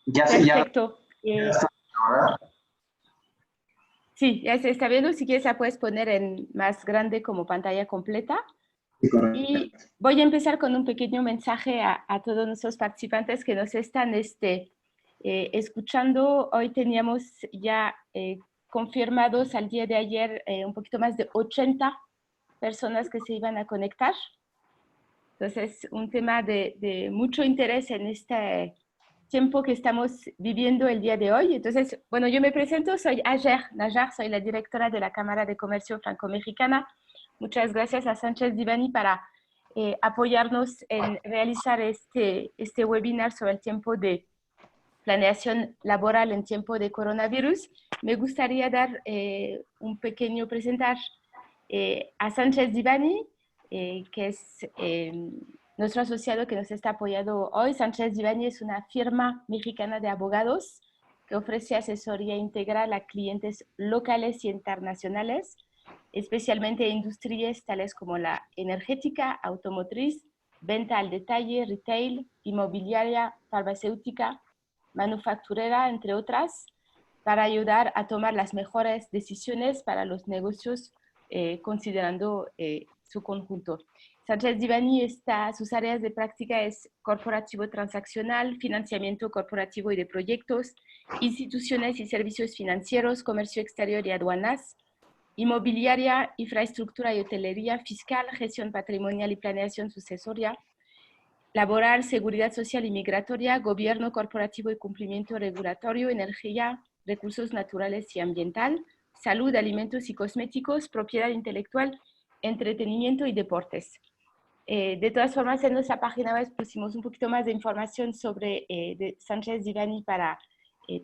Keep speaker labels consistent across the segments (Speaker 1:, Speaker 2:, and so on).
Speaker 1: Ya sé, ya.
Speaker 2: Perfecto. Sí, ya se está viendo. Si quieres, la puedes poner en más grande como pantalla completa.
Speaker 1: Sí, correcto.
Speaker 2: Y voy a empezar con un pequeño mensaje a todos nuestros participantes que nos están escuchando. Hoy teníamos ya confirmados al día de ayer un poquito más de 80 personas que se iban a conectar. Entonces, un tema de mucho interés en este tiempo que estamos viviendo el día de hoy. Entonces, bueno, yo me presento, soy Ayer Najar, soy la directora de la Cámara de Comercio Franco-Mexicana. Muchas gracias a Sánchez Divani para apoyarnos en realizar este webinar sobre el tiempo de planeación laboral en tiempo de coronavirus. Me gustaría dar un pequeño presentar a Sánchez Divani, que es nuestro asociado que nos está apoyando hoy. Sánchez Divani es una firma mexicana de abogados que ofrece asesoría integral a clientes locales y internacionales, especialmente industrias tales como la energética, automotriz, venta al detalle, retail, inmobiliaria, farmacéutica, manufacturera, entre otras, para ayudar a tomar las mejores decisiones para los negocios considerando su conjunto. Sánchez Divani sus áreas de práctica es corporativo transaccional, financiamiento corporativo y de proyectos, instituciones y servicios financieros, comercio exterior y aduanas, inmobiliaria, infraestructura y hotelería, fiscal, gestión patrimonial y planeación sucesoria, laboral, seguridad social y migratoria, gobierno corporativo y cumplimiento regulatorio, energía, recursos naturales y ambiental, salud, alimentos y cosméticos, propiedad intelectual, entretenimiento y deportes. De todas formas, en nuestra página web pusimos un poquito más de información sobre de Sánchez Divani para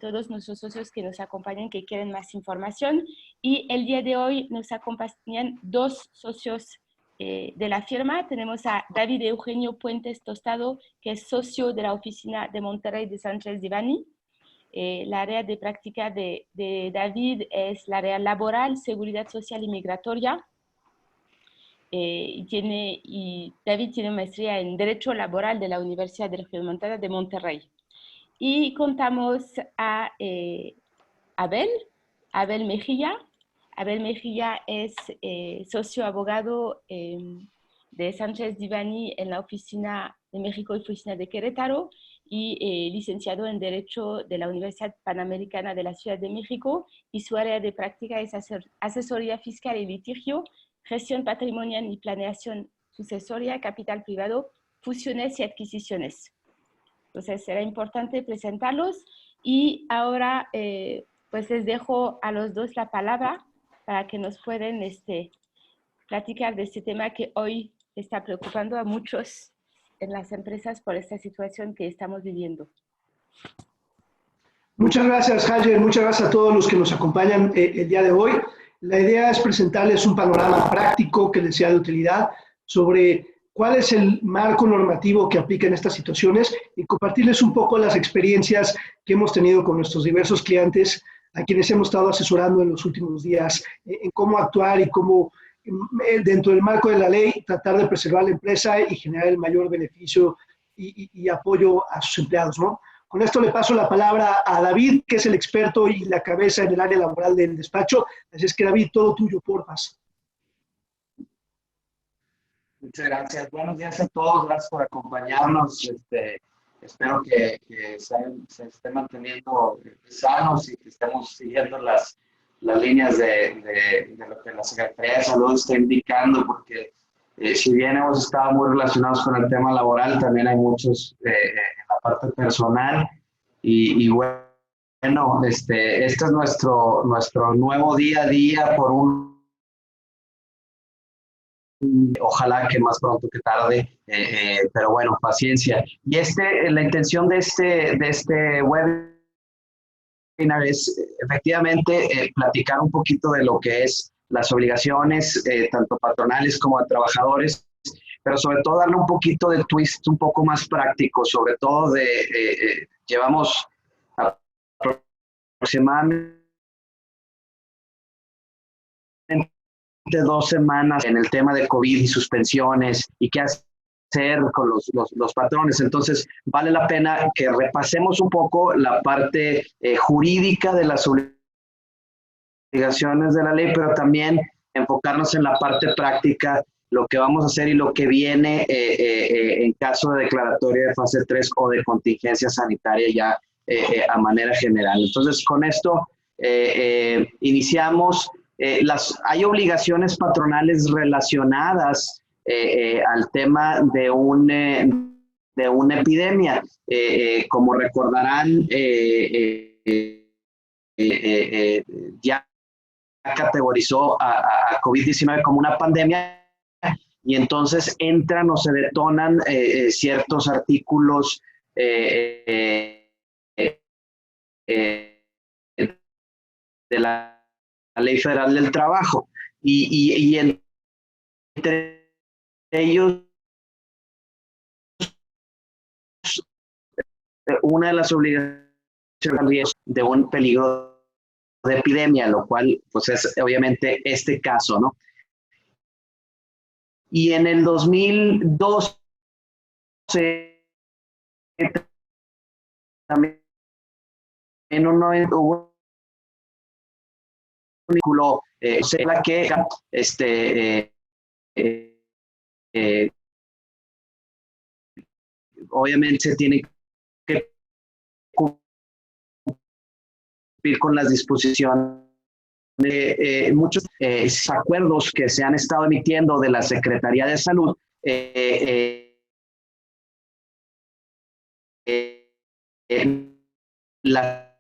Speaker 2: todos nuestros socios que nos acompañan, que quieren más información. Y el día de hoy nos acompañan dos socios de la firma. Tenemos a David Eugenio Puentes Tostado, que es socio de la oficina de Monterrey de Sánchez Divani. La área de práctica de David es la área laboral, seguridad social y migratoria. Y David tiene maestría en Derecho Laboral de la Universidad de Regiomontana de Monterrey. Y contamos a Abel Mejía. Abel Mejía es socio abogado de Sánchez Divani en la oficina de México y oficina de Querétaro y licenciado en Derecho de la Universidad Panamericana de la Ciudad de México, y su área de práctica es asesoría fiscal y litigio, gestión patrimonial y planeación sucesoria, capital privado, fusiones y adquisiciones. Entonces será importante presentarlos y ahora pues les dejo a los dos la palabra para que nos puedan platicar de este tema que hoy está preocupando a muchos en las empresas por esta situación que estamos viviendo.
Speaker 3: Muchas gracias, Javier. Muchas gracias a todos los que nos acompañan el día de hoy. La idea es presentarles un panorama práctico que les sea de utilidad sobre cuál es el marco normativo que aplica en estas situaciones y compartirles un poco las experiencias que hemos tenido con nuestros diversos clientes a quienes hemos estado asesorando en los últimos días en cómo actuar y cómo, dentro del marco de la ley, tratar de preservar la empresa y generar el mayor beneficio y apoyo a sus empleados, ¿no? Con esto le paso la palabra a David, que es el experto y la cabeza en el área laboral del despacho. Así es que, David, todo tuyo, porfas.
Speaker 1: Muchas gracias. Buenos días a todos. Gracias por acompañarnos. Espero que se estén manteniendo sanos y que estemos siguiendo las líneas de lo que la Secretaría de Salud está indicando, porque si bien hemos estado muy relacionados con el tema laboral, también hay muchos en la parte personal y bueno, este es nuestro nuevo día a día por ojalá que más pronto que tarde, pero bueno, paciencia. Y la intención de este webinar es efectivamente platicar un poquito de lo que es las obligaciones, tanto patronales como de trabajadores, pero sobre todo darle un poquito de twist un poco más práctico, sobre todo llevamos aproximadamente 2 semanas en el tema de COVID y suspensiones y qué con los patrones. Entonces, vale la pena que repasemos un poco la parte jurídica de las obligaciones de la ley, pero también enfocarnos en la parte práctica, lo que vamos a hacer y lo que viene en caso de declaratoria de fase 3 o de contingencia sanitaria ya a manera general. Entonces, con esto iniciamos. Hay obligaciones patronales relacionadas al tema de una epidemia. Como recordarán, ya categorizó a COVID-19 como una pandemia y entonces entran o se detonan ciertos artículos de la Ley Federal del Trabajo y entre ellos una de las obligaciones de un peligro de epidemia, lo cual pues es obviamente este caso, ¿no? Y en el 2012 también hubo un artículo que obviamente se tiene que cumplir con las disposiciones de muchos acuerdos que se han estado emitiendo de la Secretaría de Salud. La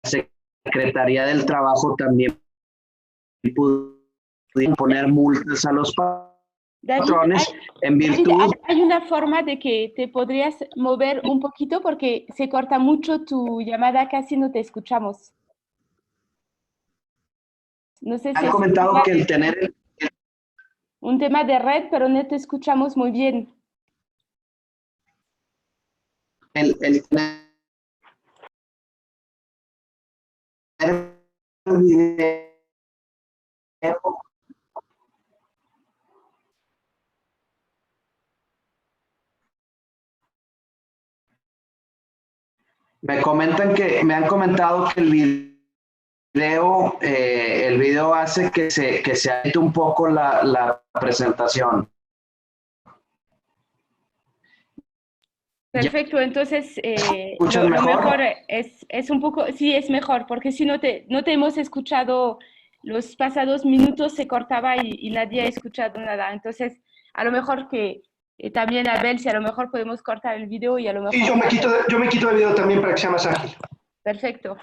Speaker 1: Secretaría del Trabajo también pudo imponer multas a los patrones en virtud.
Speaker 2: David, hay una forma de que te podrías mover un poquito porque se corta mucho tu llamada, casi no te escuchamos. No sé si
Speaker 1: Han comentado que el tener
Speaker 2: un tema de red, pero no te escuchamos muy bien.
Speaker 1: el tener video. Me han comentado que el video hace que se alte un poco la presentación.
Speaker 2: Perfecto, entonces
Speaker 1: ¿Escuchas mejor?
Speaker 2: es un poco, sí, es mejor, porque si no te hemos escuchado los pasados minutos, se cortaba y nadie ha escuchado nada. Entonces, a lo mejor que también Abel, si a lo mejor podemos cortar el video y a lo mejor...
Speaker 3: Sí, yo me quito el video también para que sea más ágil.
Speaker 2: Perfecto.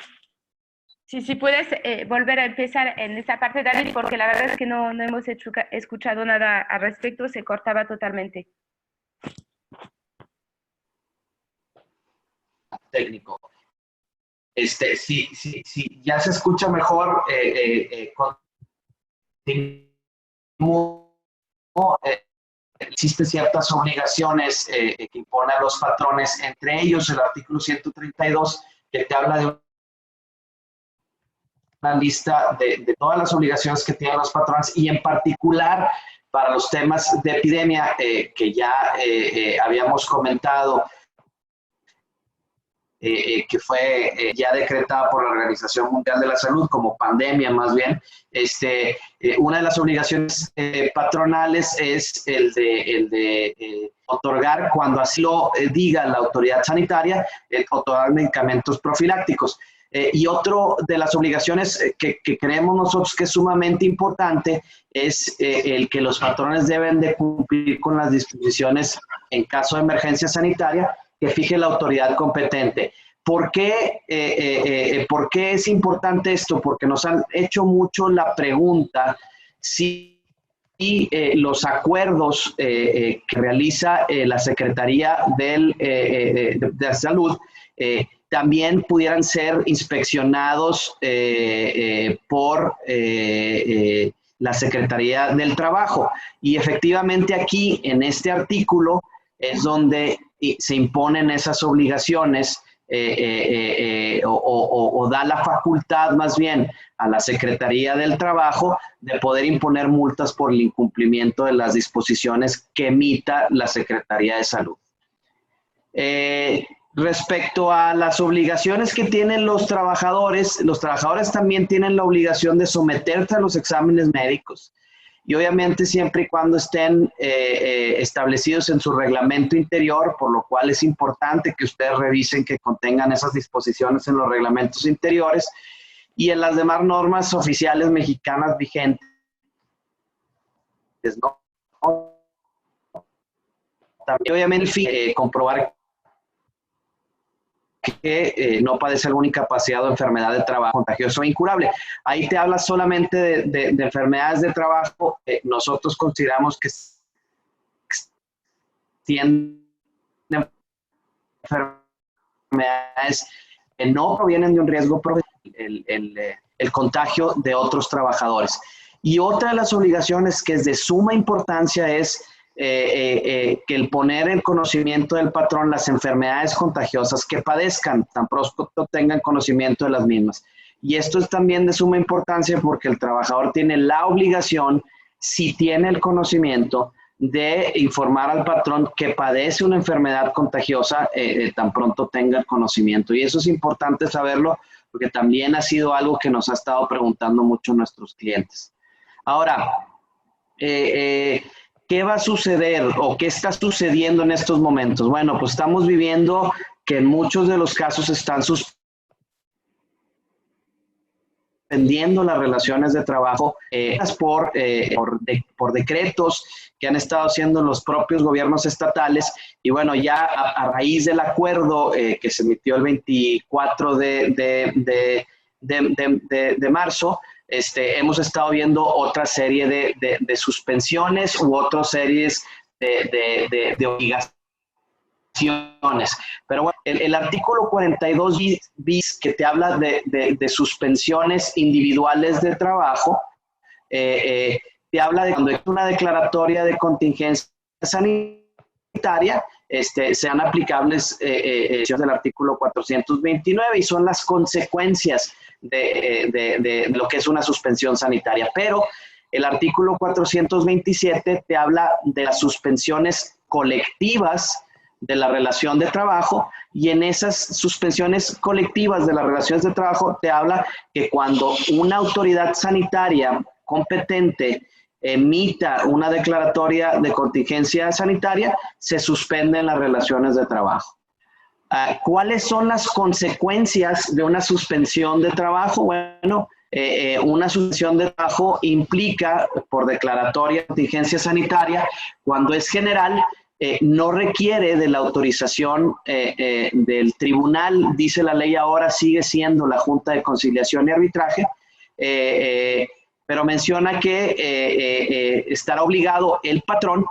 Speaker 2: Sí, si puedes volver a empezar en esta parte, David, porque la verdad es que no hemos escuchado nada al respecto, se cortaba totalmente.
Speaker 1: Técnico. Sí, ya se escucha mejor. Existen ciertas obligaciones que imponen a los patrones, entre ellos el artículo 132, que te habla de una lista de todas las obligaciones que tienen los patrones y en particular para los temas de epidemia que ya habíamos comentado, que fue ya decretada por la Organización Mundial de la Salud como pandemia más bien. Una de las obligaciones patronales es el de otorgar, cuando así lo diga la autoridad sanitaria, otorgar medicamentos profilácticos. Y otro de las obligaciones que creemos nosotros que es sumamente importante es el que los patrones deben de cumplir con las disposiciones en caso de emergencia sanitaria que fije la autoridad competente. ¿Por qué es importante esto? Porque nos han hecho mucho la pregunta si los acuerdos que realiza la Secretaría de Salud también pudieran ser inspeccionados por la Secretaría del Trabajo. Y efectivamente aquí, en este artículo, es donde se imponen esas obligaciones o da la facultad más bien a la Secretaría del Trabajo de poder imponer multas por el incumplimiento de las disposiciones que emita la Secretaría de Salud. Respecto a las obligaciones que tienen los trabajadores también tienen la obligación de someterse a los exámenes médicos y obviamente siempre y cuando estén establecidos en su reglamento interior, por lo cual es importante que ustedes revisen que contengan esas disposiciones en los reglamentos interiores y en las demás normas oficiales mexicanas vigentes, ¿no? También obviamente comprobar que no padece alguna incapacidad o enfermedad de trabajo contagiosa o incurable. Ahí te habla solamente de enfermedades de trabajo. Nosotros consideramos que tienen enfermedades que no provienen de un riesgo el contagio de otros trabajadores. Y otra de las obligaciones que es de suma importancia es que el poner en conocimiento del patrón las enfermedades contagiosas que padezcan, tan pronto tengan conocimiento de las mismas. Y esto es también de suma importancia porque el trabajador tiene la obligación, si tiene el conocimiento, de informar al patrón que padece una enfermedad contagiosa tan pronto tenga el conocimiento. Y eso es importante saberlo porque también ha sido algo que nos ha estado preguntando mucho nuestros clientes. Ahora, ¿qué va a suceder o qué está sucediendo en estos momentos? Bueno, pues estamos viviendo que en muchos de los casos están suspendiendo las relaciones de trabajo por decretos que han estado haciendo los propios gobiernos estatales. Y bueno, ya a raíz del acuerdo que se emitió el 24 de marzo, hemos estado viendo otra serie de suspensiones u otras series de obligaciones. Pero bueno, el artículo 42 bis que te habla de suspensiones individuales de trabajo, te habla de cuando hay una declaratoria de contingencia sanitaria, sean aplicables del artículo 429 y son las consecuencias de lo que es una suspensión sanitaria. Pero el artículo 427 te habla de las suspensiones colectivas de la relación de trabajo y en esas suspensiones colectivas de las relaciones de trabajo te habla que cuando una autoridad sanitaria competente emita una declaratoria de contingencia sanitaria, se suspenden las relaciones de trabajo. ¿Cuáles son las consecuencias de una suspensión de trabajo? Bueno, una suspensión de trabajo implica, por declaratoria de contingencia sanitaria, cuando es general, no requiere de la autorización del tribunal, dice la ley ahora, sigue siendo la Junta de Conciliación y Arbitraje, pero menciona que estará obligado el patrón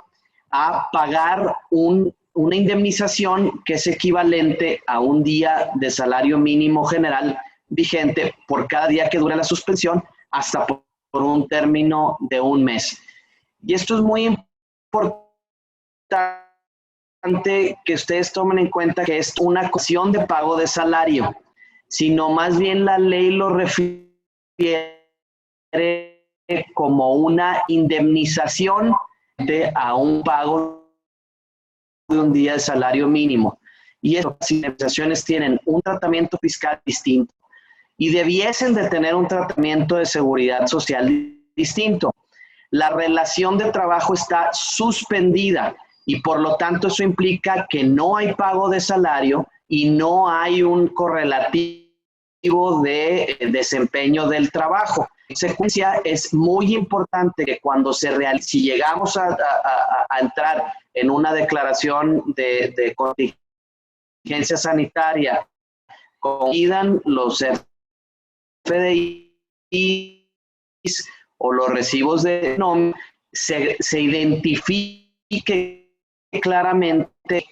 Speaker 1: a pagar una indemnización que es equivalente a un día de salario mínimo general vigente por cada día que dure la suspensión hasta por un término de un mes. Y esto es muy importante que ustedes tomen en cuenta que es una cuestión de pago de salario, sino más bien la ley lo refiere como una indemnización a un pago de un día de salario mínimo. Y estas indemnizaciones tienen un tratamiento fiscal distinto y debiesen de tener un tratamiento de seguridad social distinto. La relación de trabajo está suspendida y por lo tanto eso implica que no hay pago de salario y no hay un correlativo de desempeño del trabajo. En consecuencia, es muy importante que cuando si llegamos a entrar en una declaración de contingencia sanitaria, coincidan los FDIs o los recibos de nómina, se identifique claramente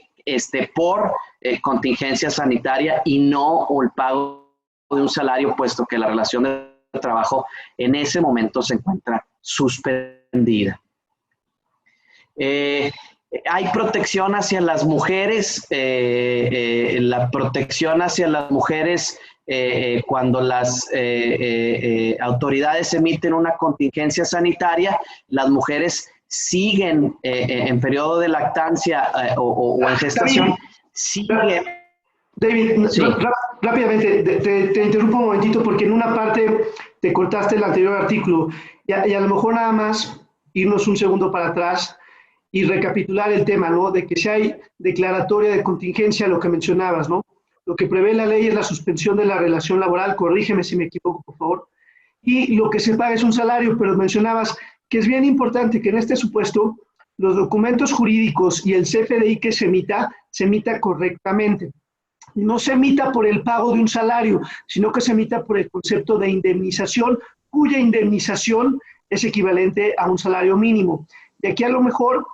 Speaker 1: por contingencia sanitaria y no el pago de un salario, puesto que la relación de trabajo en ese momento se encuentra suspendida. hay protección hacia las mujeres, la protección hacia las mujeres cuando las autoridades emiten una contingencia sanitaria, las mujeres siguen en periodo de lactancia o en gestación, siguen.
Speaker 3: David,
Speaker 1: Sí.
Speaker 3: rápidamente, te interrumpo un momentito porque en una parte te cortaste el anterior artículo y a lo mejor nada más irnos un segundo para atrás y recapitular el tema, ¿no? De que si hay declaratoria de contingencia, lo que mencionabas, ¿no? Lo que prevé la ley es la suspensión de la relación laboral, corrígeme si me equivoco, por favor, y lo que se paga es un salario, pero mencionabas que es bien importante que en este supuesto los documentos jurídicos y el CFDI que se emita correctamente. No se emita por el pago de un salario, sino que se emita por el concepto de indemnización, cuya indemnización es equivalente a un salario mínimo. Y aquí a lo mejor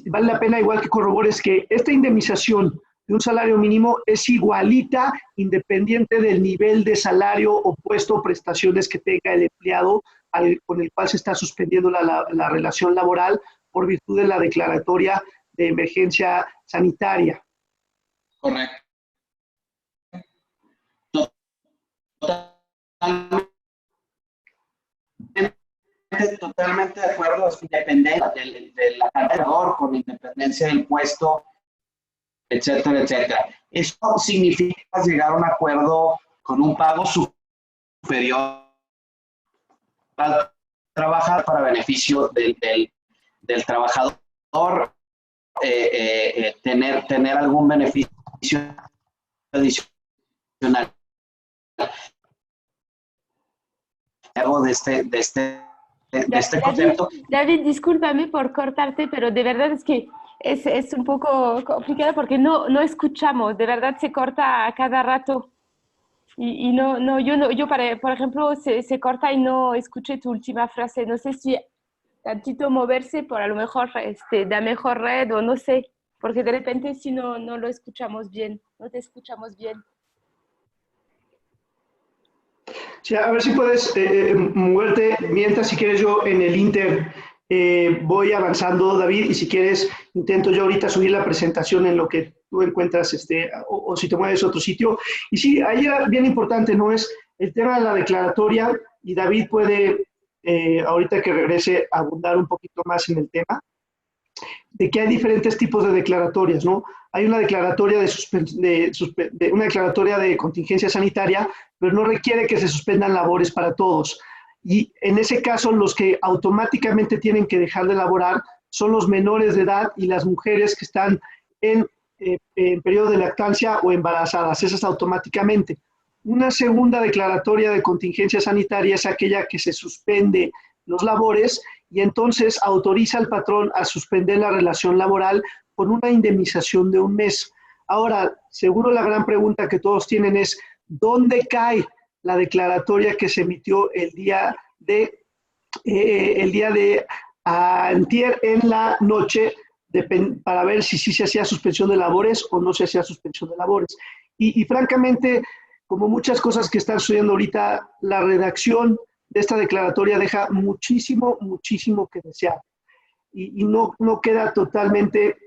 Speaker 3: vale la pena igual que corrobores que esta indemnización de un salario mínimo es igualita independiente del nivel de salario o puesto o prestaciones que tenga el empleado con el cual se está suspendiendo la relación laboral por virtud de la declaratoria de emergencia sanitaria.
Speaker 1: Correcto. Totalmente de acuerdo, es independencia de la cantidad, con independencia del puesto, etcétera, etcétera. Eso significa llegar a un acuerdo con un pago superior al trabajar para beneficio del trabajador, tener algún beneficio adicional de este concepto.
Speaker 2: David, discúlpame por cortarte, pero de verdad es que es un poco complicado porque no escuchamos, de verdad se corta a cada rato. Y por ejemplo, se corta y no escuché tu última frase. No sé si tantito moverse por a lo mejor da mejor red o no sé, porque de repente si no lo escuchamos bien, no te escuchamos bien.
Speaker 3: Sí, a ver si puedes moverte mientras, si quieres, yo en el Inter voy avanzando, David, y si quieres intento yo ahorita subir la presentación en lo que tú encuentras, o si te mueves a otro sitio. Y sí, ahí era bien importante, ¿no? Es el tema de la declaratoria, y David puede, ahorita que regrese, abundar un poquito más en el tema, de que hay diferentes tipos de declaratorias, ¿no? Hay una declaratoria una declaratoria de contingencia sanitaria, pero no requiere que se suspendan labores para todos. Y en ese caso, los que automáticamente tienen que dejar de laborar son los menores de edad y las mujeres que están en periodo de lactancia o embarazadas, esas automáticamente. Una segunda declaratoria de contingencia sanitaria es aquella que se suspende los labores y entonces autoriza al patrón a suspender la relación laboral con una indemnización de un mes. Ahora, seguro la gran pregunta que todos tienen es, ¿dónde cae la declaratoria que se emitió el día de antier en la noche para ver si sí se hacía suspensión de labores o no se hacía suspensión de labores? Y francamente, como muchas cosas que están sucediendo ahorita, la redacción de esta declaratoria deja muchísimo, muchísimo que desear. Y no queda totalmente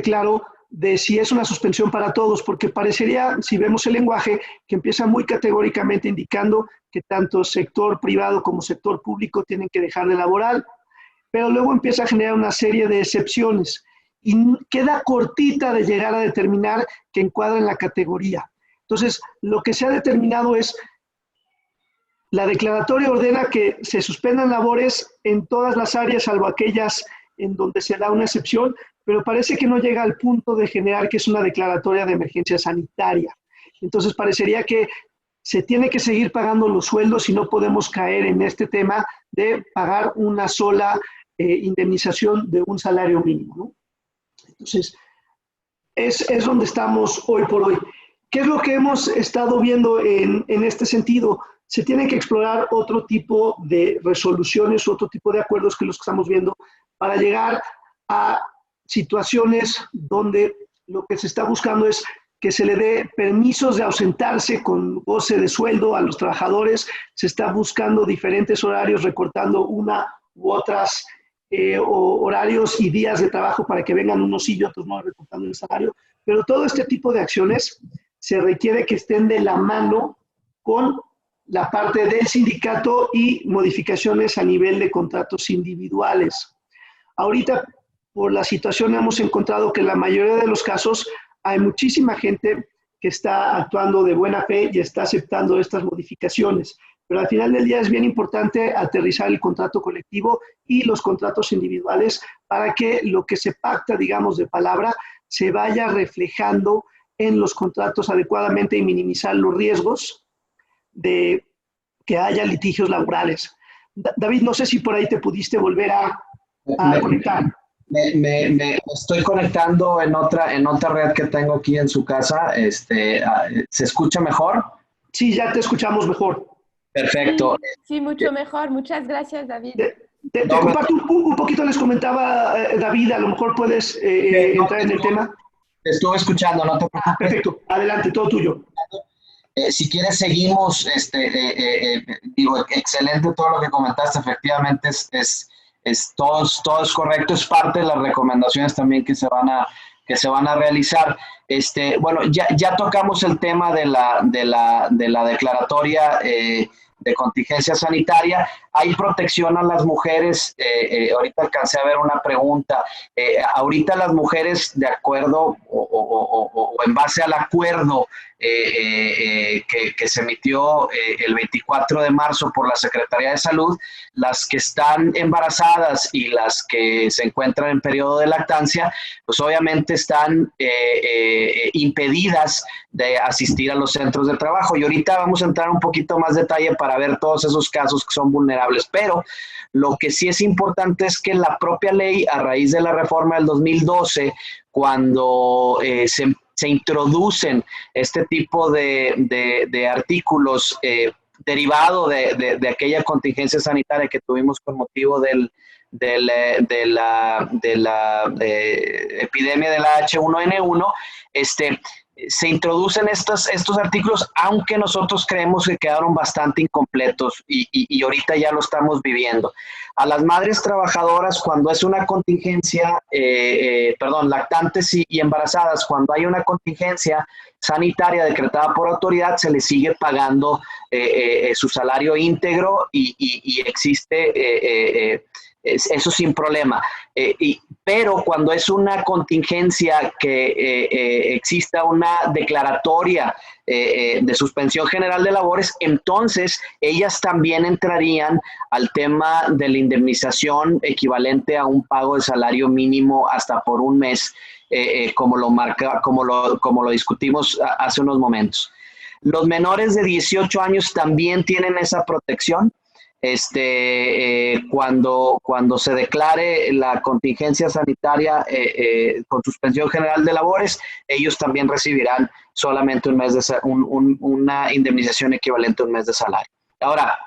Speaker 3: claro de si es una suspensión para todos, porque parecería, si vemos el lenguaje, que empieza muy categóricamente indicando que tanto sector privado como sector público tienen que dejar de laborar, pero luego empieza a generar una serie de excepciones y queda cortita de llegar a determinar que encuadra en la categoría. Entonces, lo que se ha determinado es, la declaratoria ordena que se suspendan labores en todas las áreas, salvo aquellas en donde se da una excepción, pero parece que no llega al punto de generar que es una declaratoria de emergencia sanitaria. Entonces, parecería que se tiene que seguir pagando los sueldos y no podemos caer en este tema de pagar una sola indemnización de un salario mínimo, ¿no? Entonces, es donde estamos hoy por hoy. ¿Qué es lo que hemos estado viendo en este sentido? Se tienen que explorar otro tipo de resoluciones, otro tipo de acuerdos que los que estamos viendo para llegar a situaciones donde lo que se está buscando es que se le dé permisos de ausentarse con goce de sueldo a los trabajadores. Se está buscando diferentes horarios, recortando una u otras horarios y días de trabajo para que vengan unos sí y otros no recortando el salario, pero todo este tipo de acciones se requiere que estén de la mano con la parte del sindicato y modificaciones a nivel de contratos individuales. Ahorita, por la situación, hemos encontrado que en la mayoría de los casos hay muchísima gente que está actuando de buena fe y está aceptando estas modificaciones. Pero al final del día es bien importante aterrizar el contrato colectivo y los contratos individuales para que lo que se pacta, digamos, de palabra, se vaya reflejando en los contratos adecuadamente y minimizar los riesgos de que haya litigios laborales. David, no sé si por ahí te pudiste volver a conectar.
Speaker 1: Me estoy conectando en otra red que tengo aquí en su casa. ¿Se escucha mejor?
Speaker 3: Sí, ya te escuchamos mejor.
Speaker 1: Perfecto.
Speaker 2: Sí, mucho mejor. Muchas gracias, David.
Speaker 3: Te comparto un poquito, les comentaba David, a lo mejor puedes entrar en el tema.
Speaker 1: Te estuve escuchando, no te preocupes.
Speaker 3: Perfecto, adelante, todo tuyo.
Speaker 1: Si quieres seguimos, digo, excelente todo lo que comentaste, efectivamente todo es correcto, es parte de las recomendaciones también que se van a realizar. Bueno, ya tocamos el tema de la declaratoria de contingencia sanitaria. Hay protección a las mujeres. Ahorita alcancé a ver una pregunta. Ahorita las mujeres, de acuerdo o en base al acuerdo que se emitió el 24 de marzo por la Secretaría de Salud, las que están embarazadas y las que se encuentran en periodo de lactancia, pues obviamente están impedidas de asistir a los centros de trabajo. Y ahorita vamos a entrar un poquito más detalle para ver todos esos casos que son vulnerables. Pero lo que sí es importante es que la propia ley, a raíz de la reforma del 2012, cuando se introducen este tipo de artículos derivado de aquella contingencia sanitaria que tuvimos con motivo de la epidemia de la H1N1, se introducen estos artículos, aunque nosotros creemos que quedaron bastante incompletos y ahorita ya lo estamos viviendo. A las madres trabajadoras, cuando es una contingencia, lactantes y embarazadas, cuando hay una contingencia sanitaria decretada por autoridad, se les sigue pagando su salario íntegro y existe eso sin problema. Pero cuando es una contingencia que exista una declaratoria de suspensión general de labores, entonces ellas también entrarían al tema de la indemnización equivalente a un pago de salario mínimo hasta por un mes, como lo discutimos hace unos momentos. Los menores de 18 años también tienen esa protección. Cuando se declare la contingencia sanitaria con suspensión general de labores, ellos también recibirán solamente una indemnización equivalente a un mes de salario. Ahora,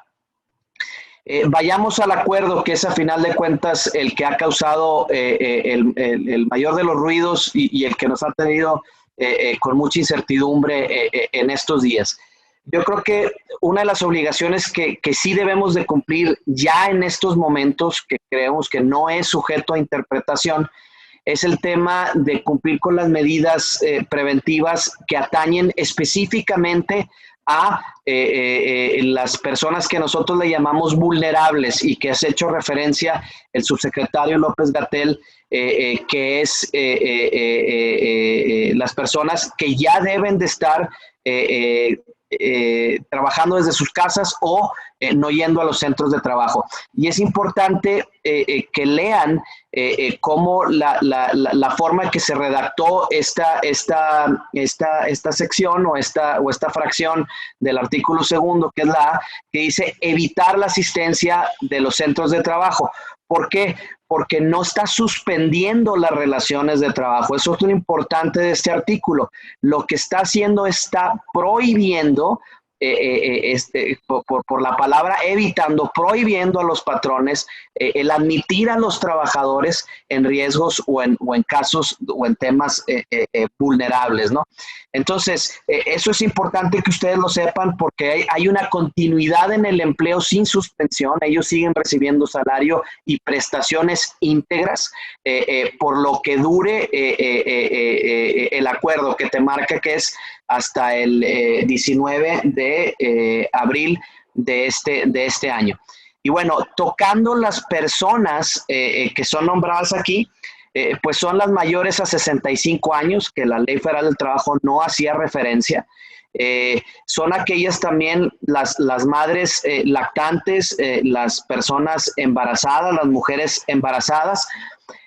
Speaker 1: vayamos al acuerdo, que es a final de cuentas el que ha causado el mayor de los ruidos y el que nos ha tenido con mucha incertidumbre en estos días. Yo creo que una de las obligaciones que sí debemos de cumplir ya en estos momentos, que creemos que no es sujeto a interpretación, es el tema de cumplir con las medidas preventivas que atañen específicamente a las personas que nosotros le llamamos vulnerables y que has hecho referencia el subsecretario López-Gatell, que es las personas que ya deben de estar trabajando desde sus casas o no yendo a los centros de trabajo. Y es importante que lean cómo la forma en que se redactó esta sección o esta fracción del artículo segundo, que es la A, que dice evitar la asistencia de los centros de trabajo. ¿Por qué? Porque no está suspendiendo las relaciones de trabajo. Eso es lo importante de este artículo. Lo que está haciendo está prohibiendo
Speaker 4: por la palabra evitando, prohibiendo a los patrones el admitir a los trabajadores en riesgos o en casos o en temas vulnerables, ¿no? Entonces, eso es importante que ustedes lo sepan porque hay una continuidad en el empleo sin suspensión. Ellos siguen recibiendo salario y prestaciones íntegras por lo que dure el acuerdo que te marca que es hasta el 19 de abril de este año. Y bueno, tocando las personas que son nombradas aquí, pues son las mayores a 65 años, que la Ley Federal del Trabajo no hacía referencia. Son aquellas también las madres lactantes, las personas embarazadas, las mujeres embarazadas.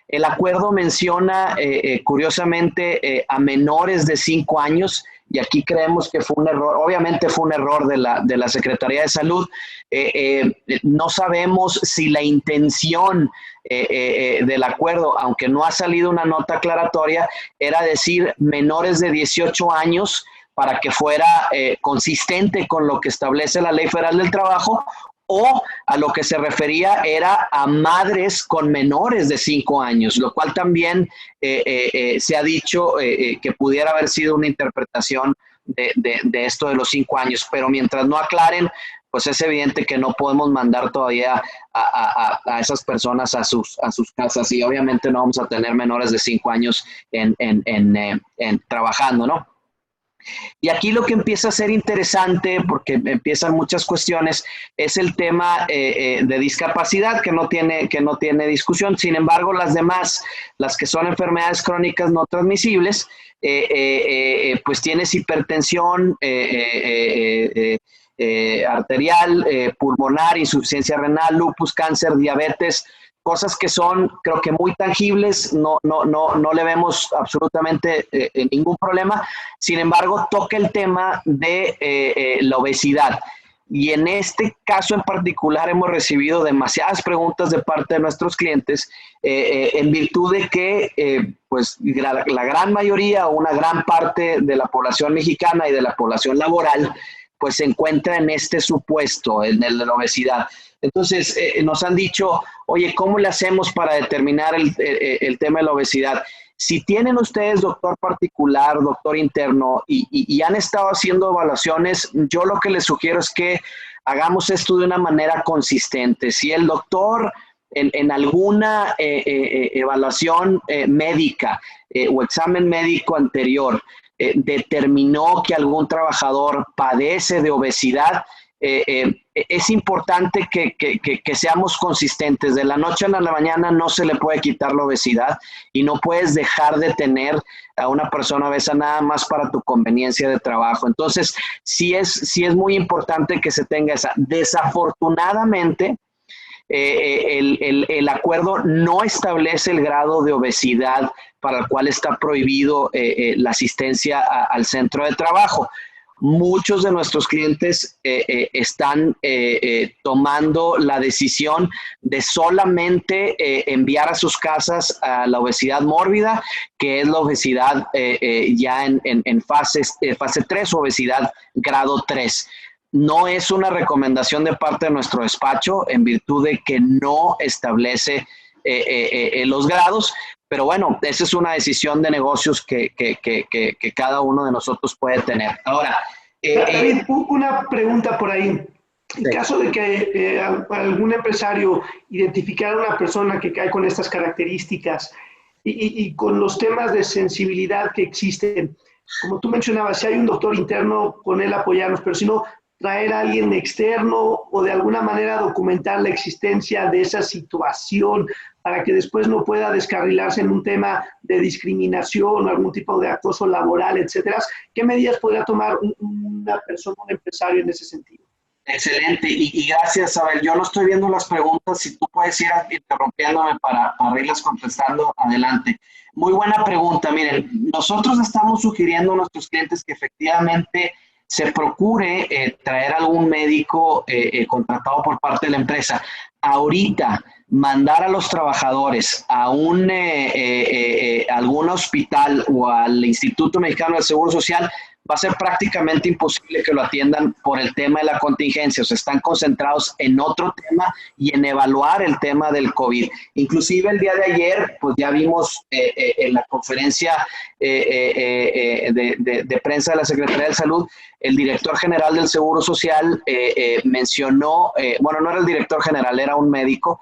Speaker 4: El acuerdo menciona, curiosamente, a menores de 5 años, y aquí creemos que fue un error, obviamente fue un error de la Secretaría de Salud. No sabemos si la intención del acuerdo, aunque no ha salido una nota aclaratoria, era decir menores de 18 años para que fuera consistente con lo que establece la Ley Federal del Trabajo, o a lo que se refería era a madres con menores de 5 años, lo cual también se ha dicho que pudiera haber sido una interpretación de esto de los 5 años, pero mientras no aclaren, pues es evidente que no podemos mandar todavía a esas personas a sus casas y obviamente no vamos a tener menores de 5 años trabajando, ¿no? Y aquí lo que empieza a ser interesante, porque empiezan muchas cuestiones, es el tema de discapacidad, que no tiene discusión. Sin embargo, las demás, las que son enfermedades crónicas no transmisibles, pues tienes hipertensión arterial, pulmonar, insuficiencia renal, lupus, cáncer, diabetes, cosas que son, creo que muy tangibles, no le vemos absolutamente ningún problema. Sin embargo, toca el tema de la obesidad. Y en este caso en particular hemos recibido demasiadas preguntas de parte de nuestros clientes en virtud de que pues la gran mayoría o una gran parte de la población mexicana y de la población laboral pues se encuentra en este supuesto, en el de la obesidad. Entonces, nos han dicho, oye, ¿cómo le hacemos para determinar el tema de la obesidad? Si tienen ustedes doctor particular, doctor interno, y han estado haciendo evaluaciones, yo lo que les sugiero es que hagamos esto de una manera consistente. Si el doctor en alguna evaluación médica o examen médico anterior determinó que algún trabajador padece de obesidad, es importante que seamos consistentes. De la noche a la mañana no se le puede quitar la obesidad y no puedes dejar de tener a una persona obesa nada más para tu conveniencia de trabajo. Entonces, sí es muy importante que se tenga esa. Desafortunadamente, el acuerdo no establece el grado de obesidad para el cual está prohibido la asistencia al centro de trabajo. Muchos de nuestros clientes están tomando la decisión de solamente enviar a sus casas a la obesidad mórbida, que es la obesidad ya en fase 3, obesidad grado 3. No es una recomendación de parte de nuestro despacho en virtud de que no establece los grados, pero bueno, esa es una decisión de negocios que cada uno de nosotros puede tener. Ahora,
Speaker 3: David, una pregunta por ahí. En caso de que algún empresario identificara a una persona que cae con estas características y con los temas de sensibilidad que existen, como tú mencionabas, si hay un doctor interno, con él apoyarnos, pero si no, traer a alguien externo o de alguna manera documentar la existencia de esa situación para que después no pueda descarrilarse en un tema de discriminación o algún tipo de acoso laboral, etcétera. ¿Qué medidas podría tomar una persona, un empresario en ese sentido?
Speaker 4: Excelente, y gracias, Abel. Yo no estoy viendo las preguntas, si tú puedes ir interrumpiéndome para irlas contestando, adelante. Muy buena pregunta. Miren, nosotros estamos sugiriendo a nuestros clientes que efectivamente se procure traer algún médico contratado por parte de la empresa. Ahorita, mandar a los trabajadores a algún hospital o al Instituto Mexicano del Seguro Social va a ser prácticamente imposible que lo atiendan por el tema de la contingencia. O sea, están concentrados en otro tema y en evaluar el tema del COVID. Inclusive el día de ayer, pues ya vimos en la conferencia de prensa de la Secretaría de Salud, el director general del Seguro Social mencionó, bueno, no era el director general, era un médico,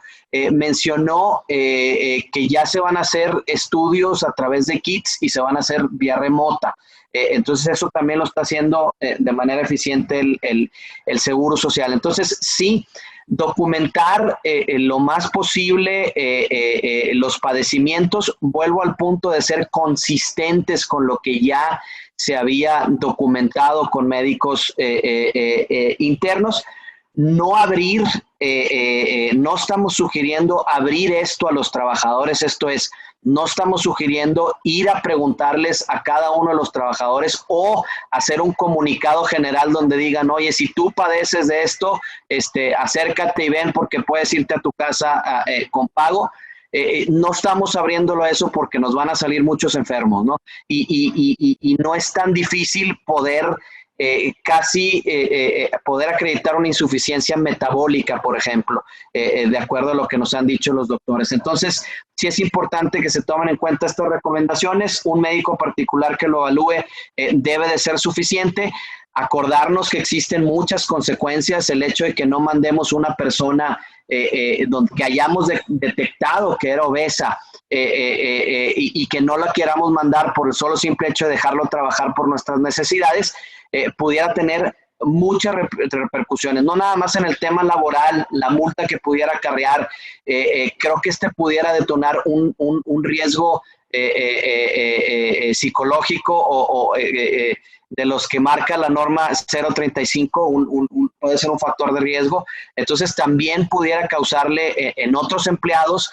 Speaker 4: mencionó que ya se van a hacer estudios a través de kits y se van a hacer vía remota. Entonces eso también lo está haciendo de manera eficiente el Seguro Social. Entonces sí, documentar lo más posible los padecimientos. Vuelvo al punto de ser consistentes con lo que ya se había documentado con médicos internos. No abrir, no estamos sugiriendo abrir esto a los trabajadores, esto es, no estamos sugiriendo ir a preguntarles a cada uno de los trabajadores o hacer un comunicado general donde digan, oye, si tú padeces de esto, acércate y ven porque puedes irte a tu casa con pago. No estamos abriéndolo a eso porque nos van a salir muchos enfermos, ¿no? Y no es tan difícil poder poder acreditar una insuficiencia metabólica, por ejemplo, de acuerdo a lo que nos han dicho los doctores. Entonces, sí es importante que se tomen en cuenta estas recomendaciones. Un médico particular que lo evalúe debe de ser suficiente. Acordarnos que existen muchas consecuencias, el hecho de que no mandemos una persona que hayamos detectado que era obesa y que no la queramos mandar por el solo simple hecho de dejarlo trabajar por nuestras necesidades, pudiera tener muchas repercusiones, no nada más en el tema laboral, la multa que pudiera acarrear, creo que pudiera detonar un riesgo psicológico o de los que marca la norma 035, puede ser un factor de riesgo. Entonces también pudiera causarle en otros empleados,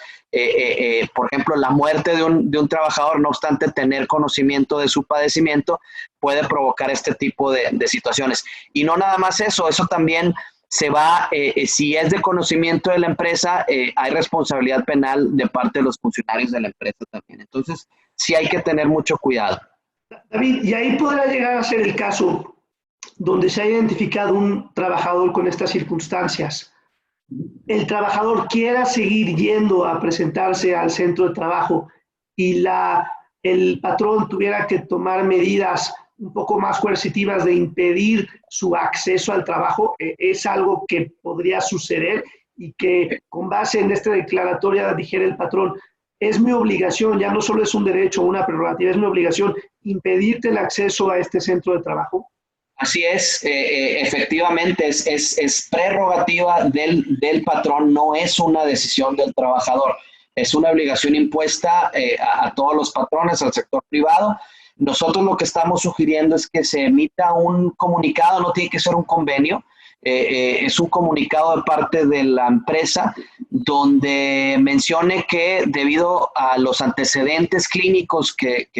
Speaker 4: por ejemplo, la muerte de un trabajador, no obstante tener conocimiento de su padecimiento, puede provocar este tipo de situaciones. Y no nada más eso también se va, si es de conocimiento de la empresa, hay responsabilidad penal de parte de los funcionarios de la empresa también. Entonces, sí hay que tener mucho cuidado.
Speaker 3: David, y ahí podrá llegar a ser el caso donde se ha identificado un trabajador con estas circunstancias. El trabajador quiera seguir yendo a presentarse al centro de trabajo y el patrón tuviera que tomar medidas un poco más coercitivas de impedir su acceso al trabajo, es algo que podría suceder y que con base en esta declaratoria dijera el patrón, es mi obligación, ya no solo es un derecho o una prerrogativa, es mi obligación impedirte el acceso a este centro de trabajo.
Speaker 4: Así es, efectivamente, es prerrogativa del patrón, no es una decisión del trabajador, es una obligación impuesta a todos los patrones, al sector privado. Nosotros lo que estamos sugiriendo es que se emita un comunicado, no tiene que ser un convenio, es un comunicado de parte de la empresa donde mencione que debido a los antecedentes clínicos que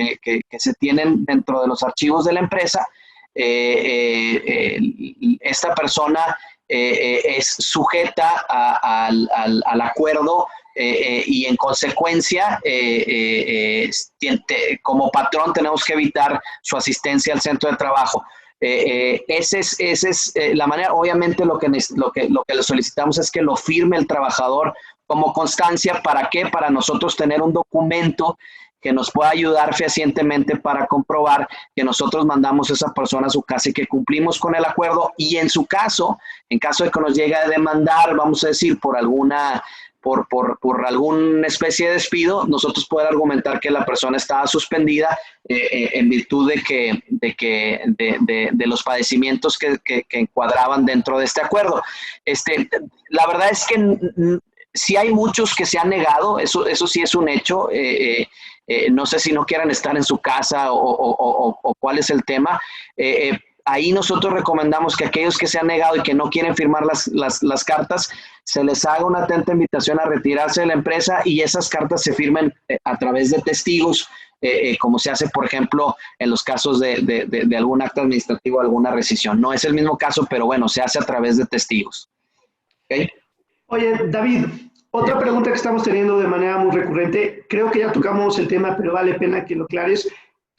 Speaker 4: se tienen dentro de los archivos de la empresa, esta persona es sujeta al acuerdo y en consecuencia como patrón tenemos que evitar su asistencia al centro de trabajo. Esa es la manera. Obviamente lo que le solicitamos es que lo firme el trabajador como constancia. ¿Para qué? Para nosotros tener un documento que nos pueda ayudar fehacientemente para comprobar que nosotros mandamos a esa persona a su casa y que cumplimos con el acuerdo. Y en su caso, en caso de que nos llegue a demandar, vamos a decir, por alguna especie de despido, nosotros poder argumentar que la persona estaba suspendida en virtud de los padecimientos que encuadraban dentro de este acuerdo. La verdad es que sí hay muchos que se han negado, eso sí es un hecho. No sé si no quieran estar en su casa o cuál es el tema. Ahí nosotros recomendamos que aquellos que se han negado y que no quieren firmar las cartas, se les haga una atenta invitación a retirarse de la empresa y esas cartas se firmen a través de testigos, como se hace, por ejemplo, en los casos de algún acto administrativo, alguna rescisión. No es el mismo caso, pero bueno, se hace a través de testigos. ¿Okay?
Speaker 3: Oye, David, otra pregunta que estamos teniendo de manera muy recurrente, creo que ya tocamos el tema, pero vale pena que lo aclares.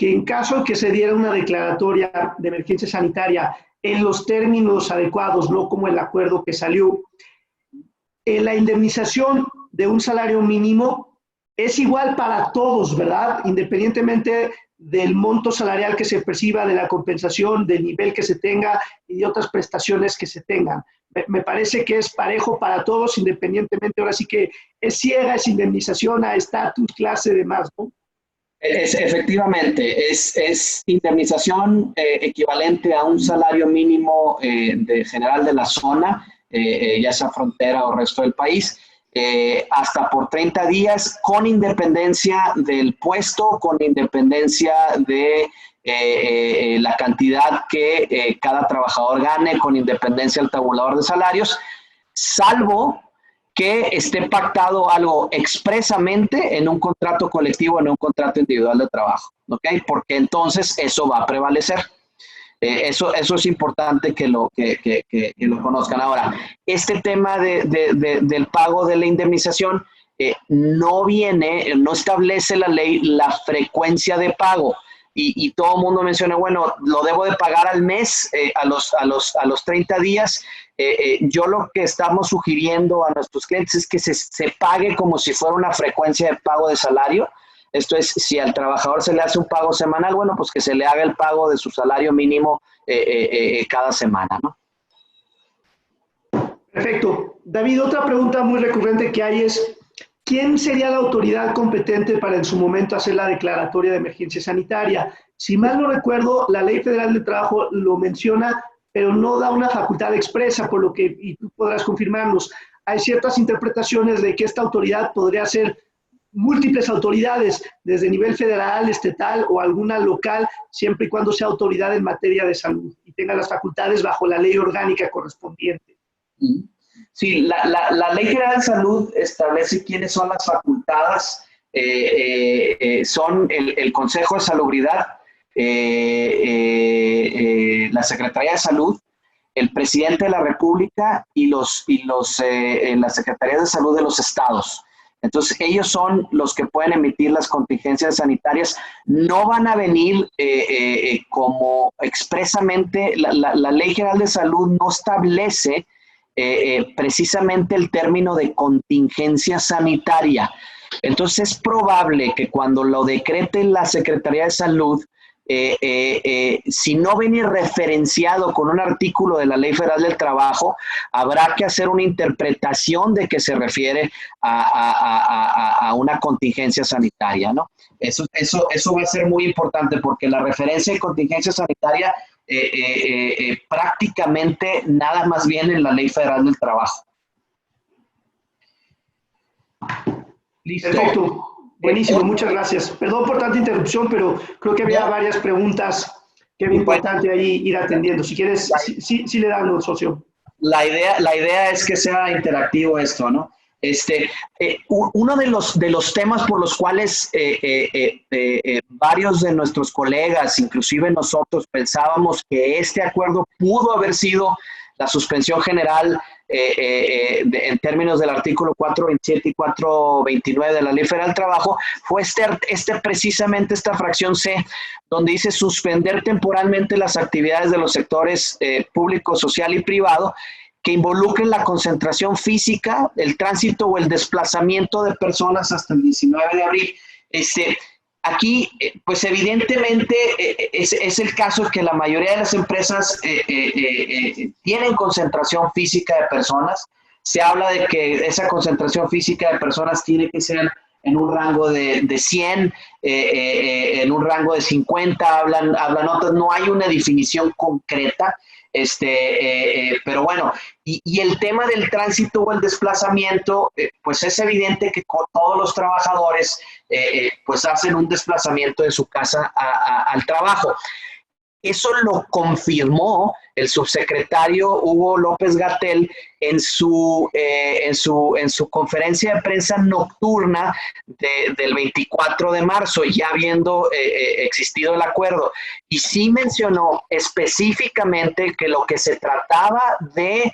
Speaker 3: que en caso de que se diera una declaratoria de emergencia sanitaria en los términos adecuados, no como el acuerdo que salió, la indemnización de un salario mínimo es igual para todos, ¿verdad? Independientemente del monto salarial que se perciba, de la compensación, del nivel que se tenga y de otras prestaciones que se tengan. Me parece que es parejo para todos, independientemente, ahora sí que es ciega esa indemnización a estatus, clase, demás, ¿no?
Speaker 4: Efectivamente, es indemnización equivalente a un salario mínimo general de la zona, ya sea frontera o resto del país, hasta por 30 días, con independencia del puesto, con independencia de la cantidad que cada trabajador gane, con independencia del tabulador de salarios, salvo que esté pactado algo expresamente en un contrato colectivo, en un contrato individual de trabajo, ¿ok? Porque entonces eso va a prevalecer. Eso es importante que lo conozcan. Ahora, este tema del pago de la indemnización no establece la ley la frecuencia de pago. Y todo el mundo menciona, bueno, lo debo de pagar al mes, a los 30 días. Yo lo que estamos sugiriendo a nuestros clientes es que se pague como si fuera una frecuencia de pago de salario. Esto es, si al trabajador se le hace un pago semanal, bueno, pues que se le haga el pago de su salario mínimo cada semana, ¿no?
Speaker 3: Perfecto. David, otra pregunta muy recurrente que hay es, ¿quién sería la autoridad competente para en su momento hacer la declaratoria de emergencia sanitaria? Si mal no recuerdo, la Ley Federal del Trabajo lo menciona, pero no da una facultad expresa, por lo que, y tú podrás confirmarnos, hay ciertas interpretaciones de que esta autoridad podría ser múltiples autoridades, desde nivel federal, estatal o alguna local, siempre y cuando sea autoridad en materia de salud y tenga las facultades bajo la ley orgánica correspondiente.
Speaker 4: Sí, la Ley General de Salud establece quiénes son las facultadas, son el Consejo de Salubridad, la Secretaría de Salud, el Presidente de la República y las Secretarías de Salud de los estados. Entonces, ellos son los que pueden emitir las contingencias sanitarias. No van a venir como expresamente, la Ley General de Salud no establece precisamente el término de contingencia sanitaria. Entonces, es probable que cuando lo decrete la Secretaría de Salud, si no viene referenciado con un artículo de la Ley Federal del Trabajo, habrá que hacer una interpretación de que se refiere a una contingencia sanitaria, ¿no? Eso va a ser muy importante porque la referencia de contingencia sanitaria prácticamente nada más viene en la Ley Federal del Trabajo.
Speaker 3: Listo. Perfecto. Buenísimo, muchas gracias. Perdón por tanta interrupción, pero creo que había varias preguntas que era importante ahí ir atendiendo. Si quieres, sí le dan, socio.
Speaker 4: La idea es que sea interactivo esto, ¿no? Uno de los temas por los cuales varios de nuestros colegas, inclusive nosotros, pensábamos que este acuerdo pudo haber sido la suspensión general en términos del artículo 427 y 429 de la Ley Federal del Trabajo, fue precisamente esta fracción C, donde dice suspender temporalmente las actividades de los sectores público, social y privado que involucren la concentración física, el tránsito o el desplazamiento de personas hasta el 19 de abril. Aquí, pues evidentemente es el caso que la mayoría de las empresas tienen concentración física de personas. Se habla de que esa concentración física de personas tiene que ser en un rango de 100, en un rango de 50, hablan otras, no hay una definición concreta. Pero bueno, y el tema del tránsito o el desplazamiento, pues es evidente que con todos los trabajadores pues hacen un desplazamiento de su casa al trabajo. Eso lo confirmó el subsecretario Hugo López-Gatell en su conferencia de prensa nocturna del 24 de marzo, ya habiendo existido el acuerdo. Y sí mencionó específicamente que lo que se trataba de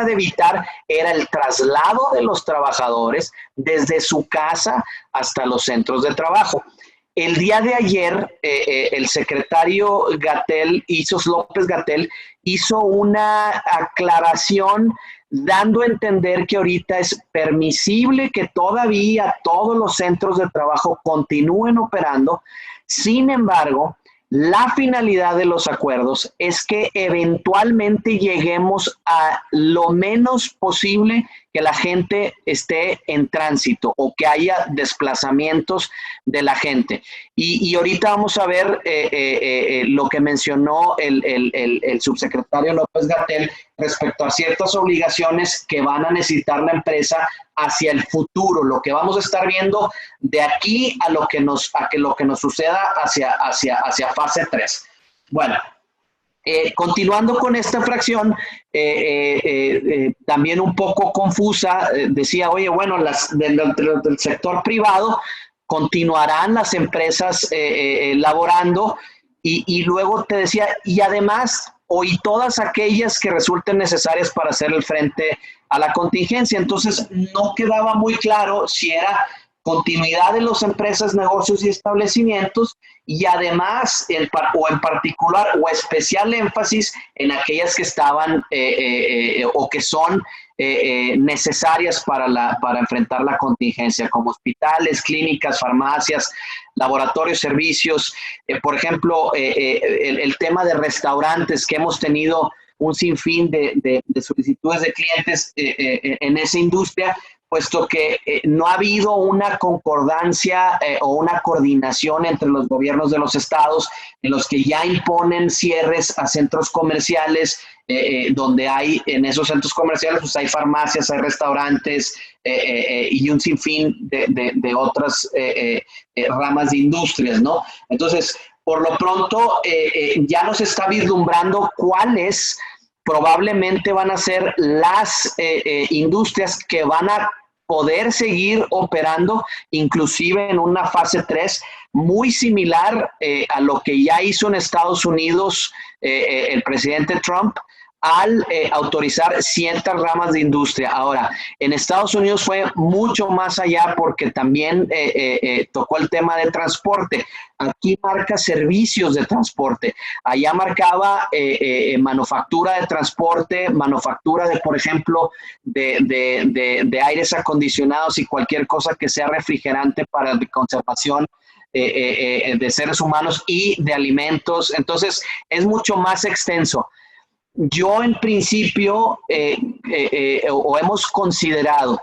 Speaker 4: evitar era el traslado de los trabajadores desde su casa hasta los centros de trabajo. el día de ayer el secretario López-Gatell, hizo una aclaración dando a entender que ahorita es permisible que todavía todos los centros de trabajo continúen operando. Sin embargo, la finalidad de los acuerdos es que eventualmente lleguemos a lo menos posible que la gente esté en tránsito o que haya desplazamientos de la gente. Y ahorita vamos a ver lo que mencionó el subsecretario López-Gatell respecto a ciertas obligaciones que van a necesitar la empresa hacia el futuro, lo que vamos a estar viendo de aquí a lo que nos suceda hacia fase 3. Bueno, continuando con esta fracción, también un poco confusa, decía, oye, bueno, del sector privado continuarán las empresas laborando y luego te decía, y además, y todas aquellas que resulten necesarias para hacer el frente a la contingencia. Entonces, no quedaba muy claro si era continuidad de las empresas, negocios y establecimientos, y además, en particular o especial énfasis en aquellas que estaban o que son necesarias para enfrentar la contingencia, como hospitales, clínicas, farmacias, laboratorios, servicios. Por ejemplo, el tema de restaurantes, que hemos tenido un sinfín de solicitudes de clientes en esa industria, puesto que no ha habido una concordancia o una coordinación entre los gobiernos de los estados en los que ya imponen cierres a centros comerciales, donde en esos centros comerciales pues hay farmacias, hay restaurantes y un sinfín de otras ramas de industrias, ¿no? Entonces, por lo pronto, ya nos está vislumbrando cuáles probablemente van a ser las industrias que van a poder seguir operando, inclusive en una fase 3, muy similar a lo que ya hizo en Estados Unidos el presidente Trump, al autorizar ciertas ramas de industria. Ahora, en Estados Unidos fue mucho más allá porque también tocó el tema de transporte. Aquí marca servicios de transporte. Allá marcaba manufactura de transporte, manufactura de, por ejemplo, de aires acondicionados y cualquier cosa que sea refrigerante para la conservación de seres humanos y de alimentos. Entonces, es mucho más extenso. Yo en principio o hemos considerado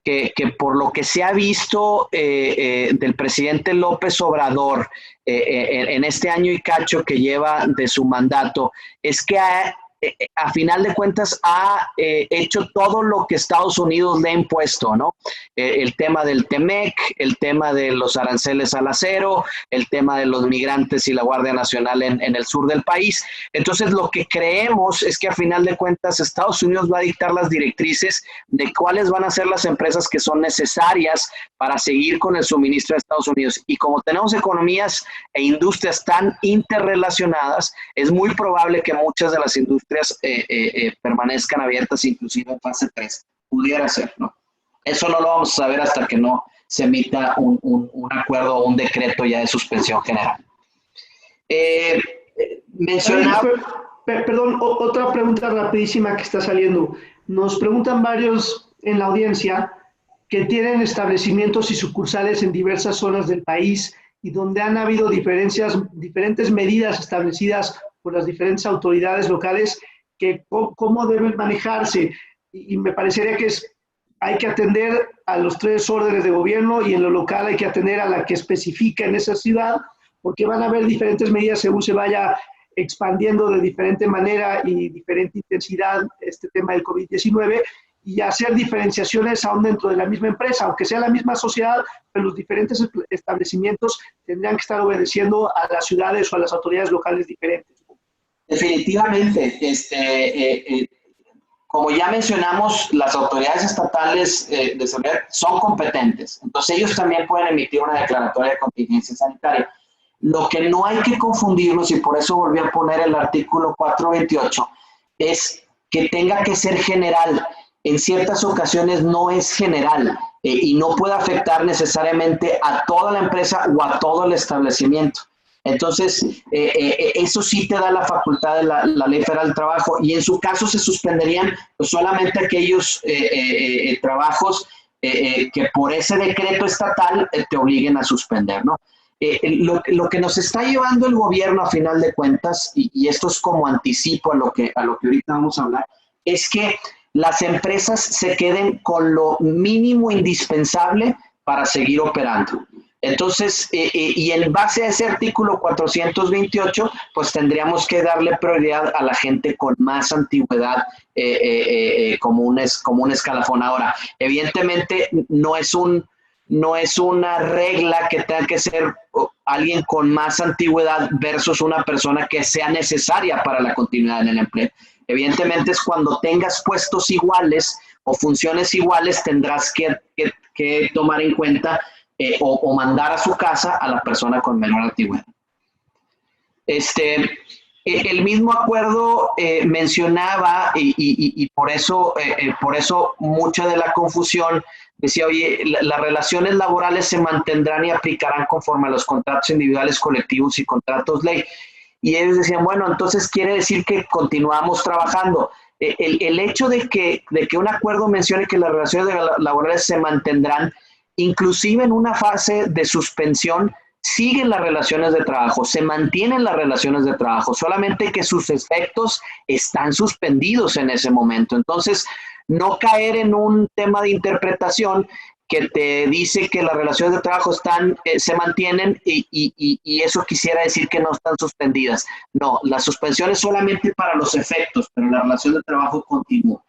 Speaker 4: que por lo que se ha visto del presidente López Obrador en este año y cacho que lleva de su mandato, es que a final de cuentas ha hecho todo lo que Estados Unidos le ha impuesto, ¿no? El tema del TEMEC, el tema de los aranceles al acero, el tema de los migrantes y la Guardia Nacional en el sur del país. Entonces, lo que creemos es que a final de cuentas Estados Unidos va a dictar las directrices de cuáles van a ser las empresas que son necesarias para seguir con el suministro de Estados Unidos. Y como tenemos economías e industrias tan interrelacionadas, es muy probable que muchas de las industrias permanezcan abiertas, inclusive en fase 3. Pudiera ser, ¿no? Eso no lo vamos a saber hasta que no se emita un acuerdo o un decreto ya de suspensión general.
Speaker 3: Perdón, otra pregunta rapidísima que está saliendo. Nos preguntan varios en la audiencia que tienen establecimientos y sucursales en diversas zonas del país y donde han habido diferentes medidas establecidas por las diferentes autoridades locales, que cómo deben manejarse. Y me parecería que hay que atender a los 3 órdenes de gobierno y en lo local hay que atender a la que especifica en esa ciudad, porque van a haber diferentes medidas según se vaya expandiendo de diferente manera y diferente intensidad este tema del COVID-19, y hacer diferenciaciones aún dentro de la misma empresa, aunque sea la misma sociedad, pero los diferentes establecimientos tendrían que estar obedeciendo a las ciudades o a las autoridades locales diferentes.
Speaker 4: Definitivamente, como ya mencionamos, las autoridades estatales de seguridad son competentes, entonces ellos también pueden emitir una declaratoria de contingencia sanitaria. Lo que no hay que confundirnos, y por eso volví a poner el artículo 428, es que tenga que ser general. En ciertas ocasiones no es general. y no puede afectar necesariamente a toda la empresa o a todo el establecimiento. Entonces, eso sí te da la facultad de la Ley Federal del Trabajo, y en su caso se suspenderían pues, solamente aquellos trabajos que por ese decreto estatal te obliguen a suspender, ¿no? Lo que nos está llevando el gobierno a final de cuentas, y esto es como anticipo a lo que ahorita vamos a hablar, es que las empresas se queden con lo mínimo indispensable para seguir operando. Entonces, y en base a ese artículo 428, pues tendríamos que darle prioridad a la gente con más antigüedad como un escalafón. Ahora, evidentemente no es una regla que tenga que ser alguien con más antigüedad versus una persona que sea necesaria para la continuidad en el empleo. Evidentemente es cuando tengas puestos iguales o funciones iguales, tendrás que tomar en cuenta o mandar a su casa a la persona con menor antigüedad. El mismo acuerdo mencionaba, y por eso mucha de la confusión decía, oye, las relaciones laborales se mantendrán y aplicarán conforme a los contratos individuales, colectivos y contratos ley. Y ellos decían, bueno, entonces quiere decir que continuamos trabajando. El hecho de que un acuerdo mencione que las relaciones laborales se mantendrán, inclusive en una fase de suspensión, siguen las relaciones de trabajo, se mantienen las relaciones de trabajo, solamente que sus efectos están suspendidos en ese momento. Entonces, no caer en un tema de interpretación que te dice que las relaciones de trabajo se mantienen y eso quisiera decir que no están suspendidas. No, la suspensión es solamente para los efectos, pero la relación de trabajo continúa.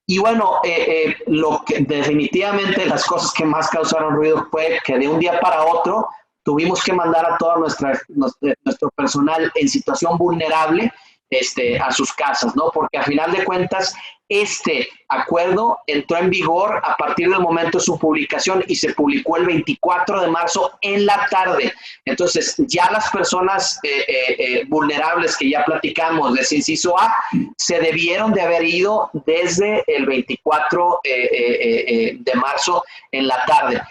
Speaker 4: Y bueno, definitivamente las cosas que más causaron ruido fue que de un día para otro tuvimos que mandar a todo nuestro personal en situación vulnerable a sus casas, ¿no? Porque a final de cuentas, este acuerdo entró en vigor a partir del momento de su publicación y se publicó el 24 de marzo en la tarde. Entonces, ya las personas vulnerables que ya platicamos de ese inciso A se debieron de haber ido desde el 24 de marzo en la tarde.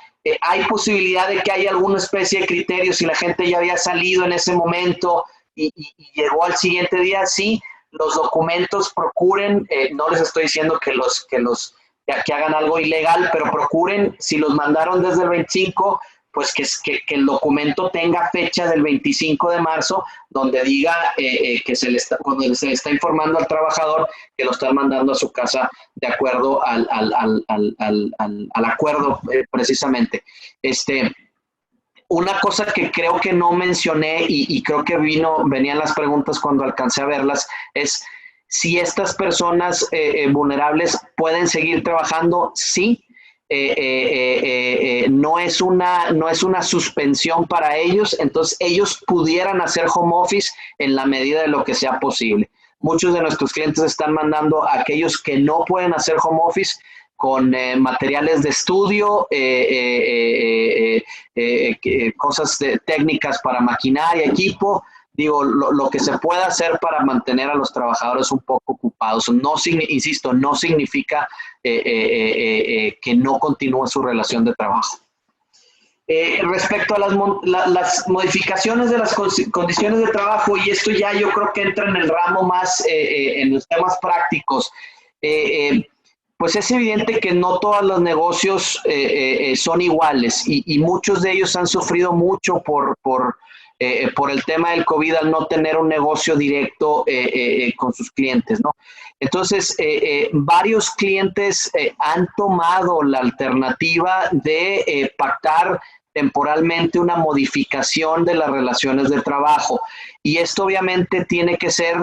Speaker 4: Hay posibilidad de que haya alguna especie de criterio si la gente ya había salido en ese momento y llegó al siguiente día. Sí, los documentos procuren, no les estoy diciendo que hagan algo ilegal, pero procuren, si los mandaron desde el 25, pues que el documento tenga fecha del 25 de marzo, donde diga cuando se le está informando al trabajador que lo están mandando a su casa de acuerdo al acuerdo precisamente. Una cosa que creo que no mencioné y creo que venían las preguntas cuando alcancé a verlas es si estas personas vulnerables pueden seguir trabajando. Sí, no es una suspensión para ellos, entonces ellos pudieran hacer home office en la medida de lo que sea posible. Muchos de nuestros clientes están mandando a aquellos que no pueden hacer home office con materiales de estudio, cosas técnicas para maquinaria, equipo. Digo, lo que se pueda hacer para mantener a los trabajadores un poco ocupados. Insisto, no significa que no continúe su relación de trabajo. Respecto a las modificaciones de las condiciones de trabajo, y esto ya yo creo que entra en el ramo más en los temas prácticos, pues es evidente que no todos los negocios son iguales y muchos de ellos han sufrido mucho por el tema del COVID al no tener un negocio directo con sus clientes, ¿no? Entonces, varios clientes han tomado la alternativa de pactar temporalmente una modificación de las relaciones de trabajo. Y esto obviamente tiene que ser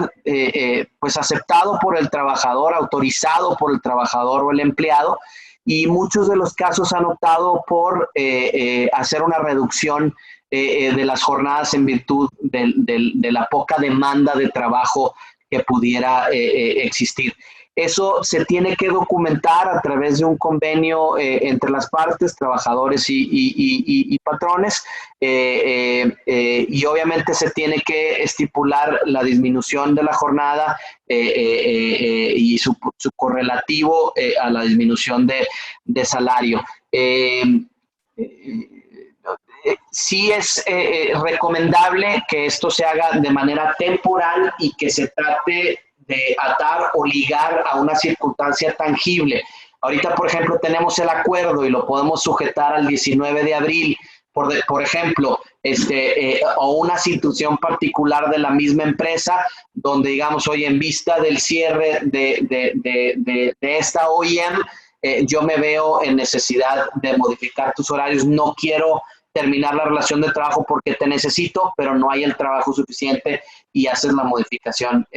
Speaker 4: pues aceptado por el trabajador, autorizado por el trabajador o el empleado, y muchos de los casos han optado por hacer una reducción de las jornadas en virtud de la poca demanda de trabajo que pudiera existir. Eso se tiene que documentar a través de un convenio entre las partes, trabajadores y patrones, y obviamente se tiene que estipular la disminución de la jornada y su correlativo a la disminución de salario. Sí es recomendable que esto se haga de manera temporal y que se trate de atar o ligar a una circunstancia tangible. Ahorita, por ejemplo, tenemos el acuerdo y lo podemos sujetar al 19 de abril, por ejemplo, o una situación particular de la misma empresa, donde digamos, oye, en vista del cierre de esta OEM, yo me veo en necesidad de modificar tus horarios, no quiero terminar la relación de trabajo porque te necesito, pero no hay el trabajo suficiente y haces la modificación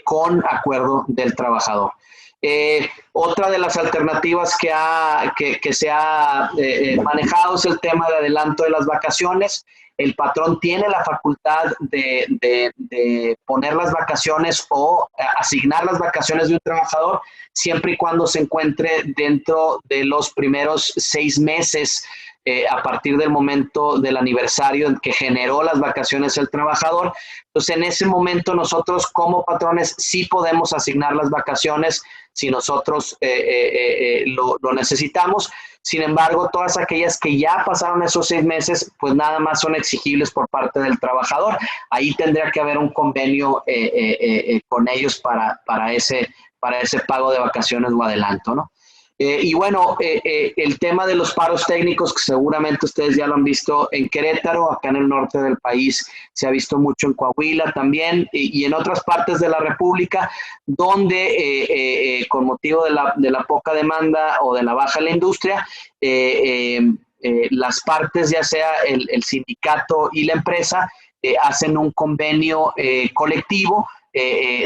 Speaker 4: con acuerdo del trabajador. Otra de las alternativas que se ha manejado es el tema de adelanto de las vacaciones. El patrón tiene la facultad de poner las vacaciones o asignar las vacaciones de un trabajador siempre y cuando se encuentre dentro de los primeros 6 meses a partir del momento del aniversario en que generó las vacaciones el trabajador. Entonces, en ese momento nosotros como patrones sí podemos asignar las vacaciones si nosotros lo necesitamos. Sin embargo, todas aquellas que ya pasaron esos 6 meses, pues nada más son exigibles por parte del trabajador. Ahí tendría que haber un convenio con ellos para ese pago de vacaciones o adelanto, ¿no? Y bueno, el tema de los paros técnicos, que seguramente ustedes ya lo han visto en Querétaro, acá en el norte del país, se ha visto mucho en Coahuila también y en otras partes de la República, donde con motivo de la poca demanda o de la baja en la industria, las partes, ya sea el sindicato y la empresa, hacen un convenio colectivo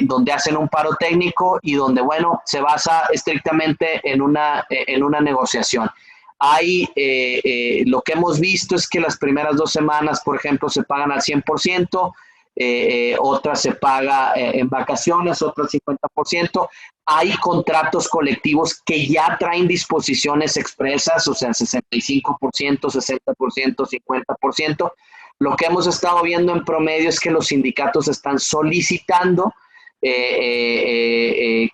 Speaker 4: donde hacen un paro técnico y donde, bueno, se basa estrictamente en una negociación. Lo que hemos visto es que las primeras 2 semanas, por ejemplo, se pagan al 100%, otras se paga en vacaciones, otras 50%. Hay contratos colectivos que ya traen disposiciones expresas, o sea, 65%, 60%, 50%. Lo que hemos estado viendo en promedio es que los sindicatos están solicitando que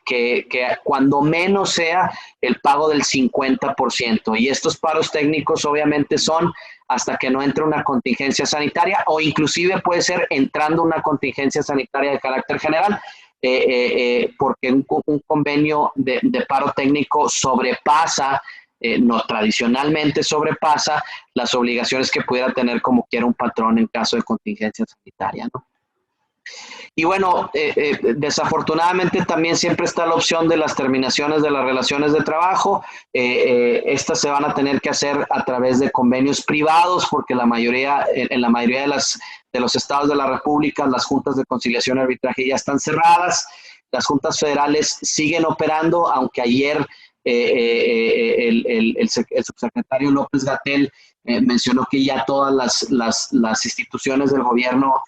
Speaker 4: cuando menos sea el pago del 50%. Y estos paros técnicos obviamente son hasta que no entre una contingencia sanitaria o inclusive puede ser entrando una contingencia sanitaria de carácter general, porque un convenio de paro técnico sobrepasa, no, tradicionalmente sobrepasa las obligaciones que pudiera tener como quiera un patrón en caso de contingencia sanitaria, ¿no? Y bueno, desafortunadamente también siempre está la opción de las terminaciones de las relaciones de trabajo. Estas se van a tener que hacer a través de convenios privados porque en la mayoría de los estados de la República las juntas de conciliación y arbitraje ya están cerradas. Las juntas federales siguen operando, aunque ayer el subsecretario López-Gatell mencionó que ya todas las instituciones del gobierno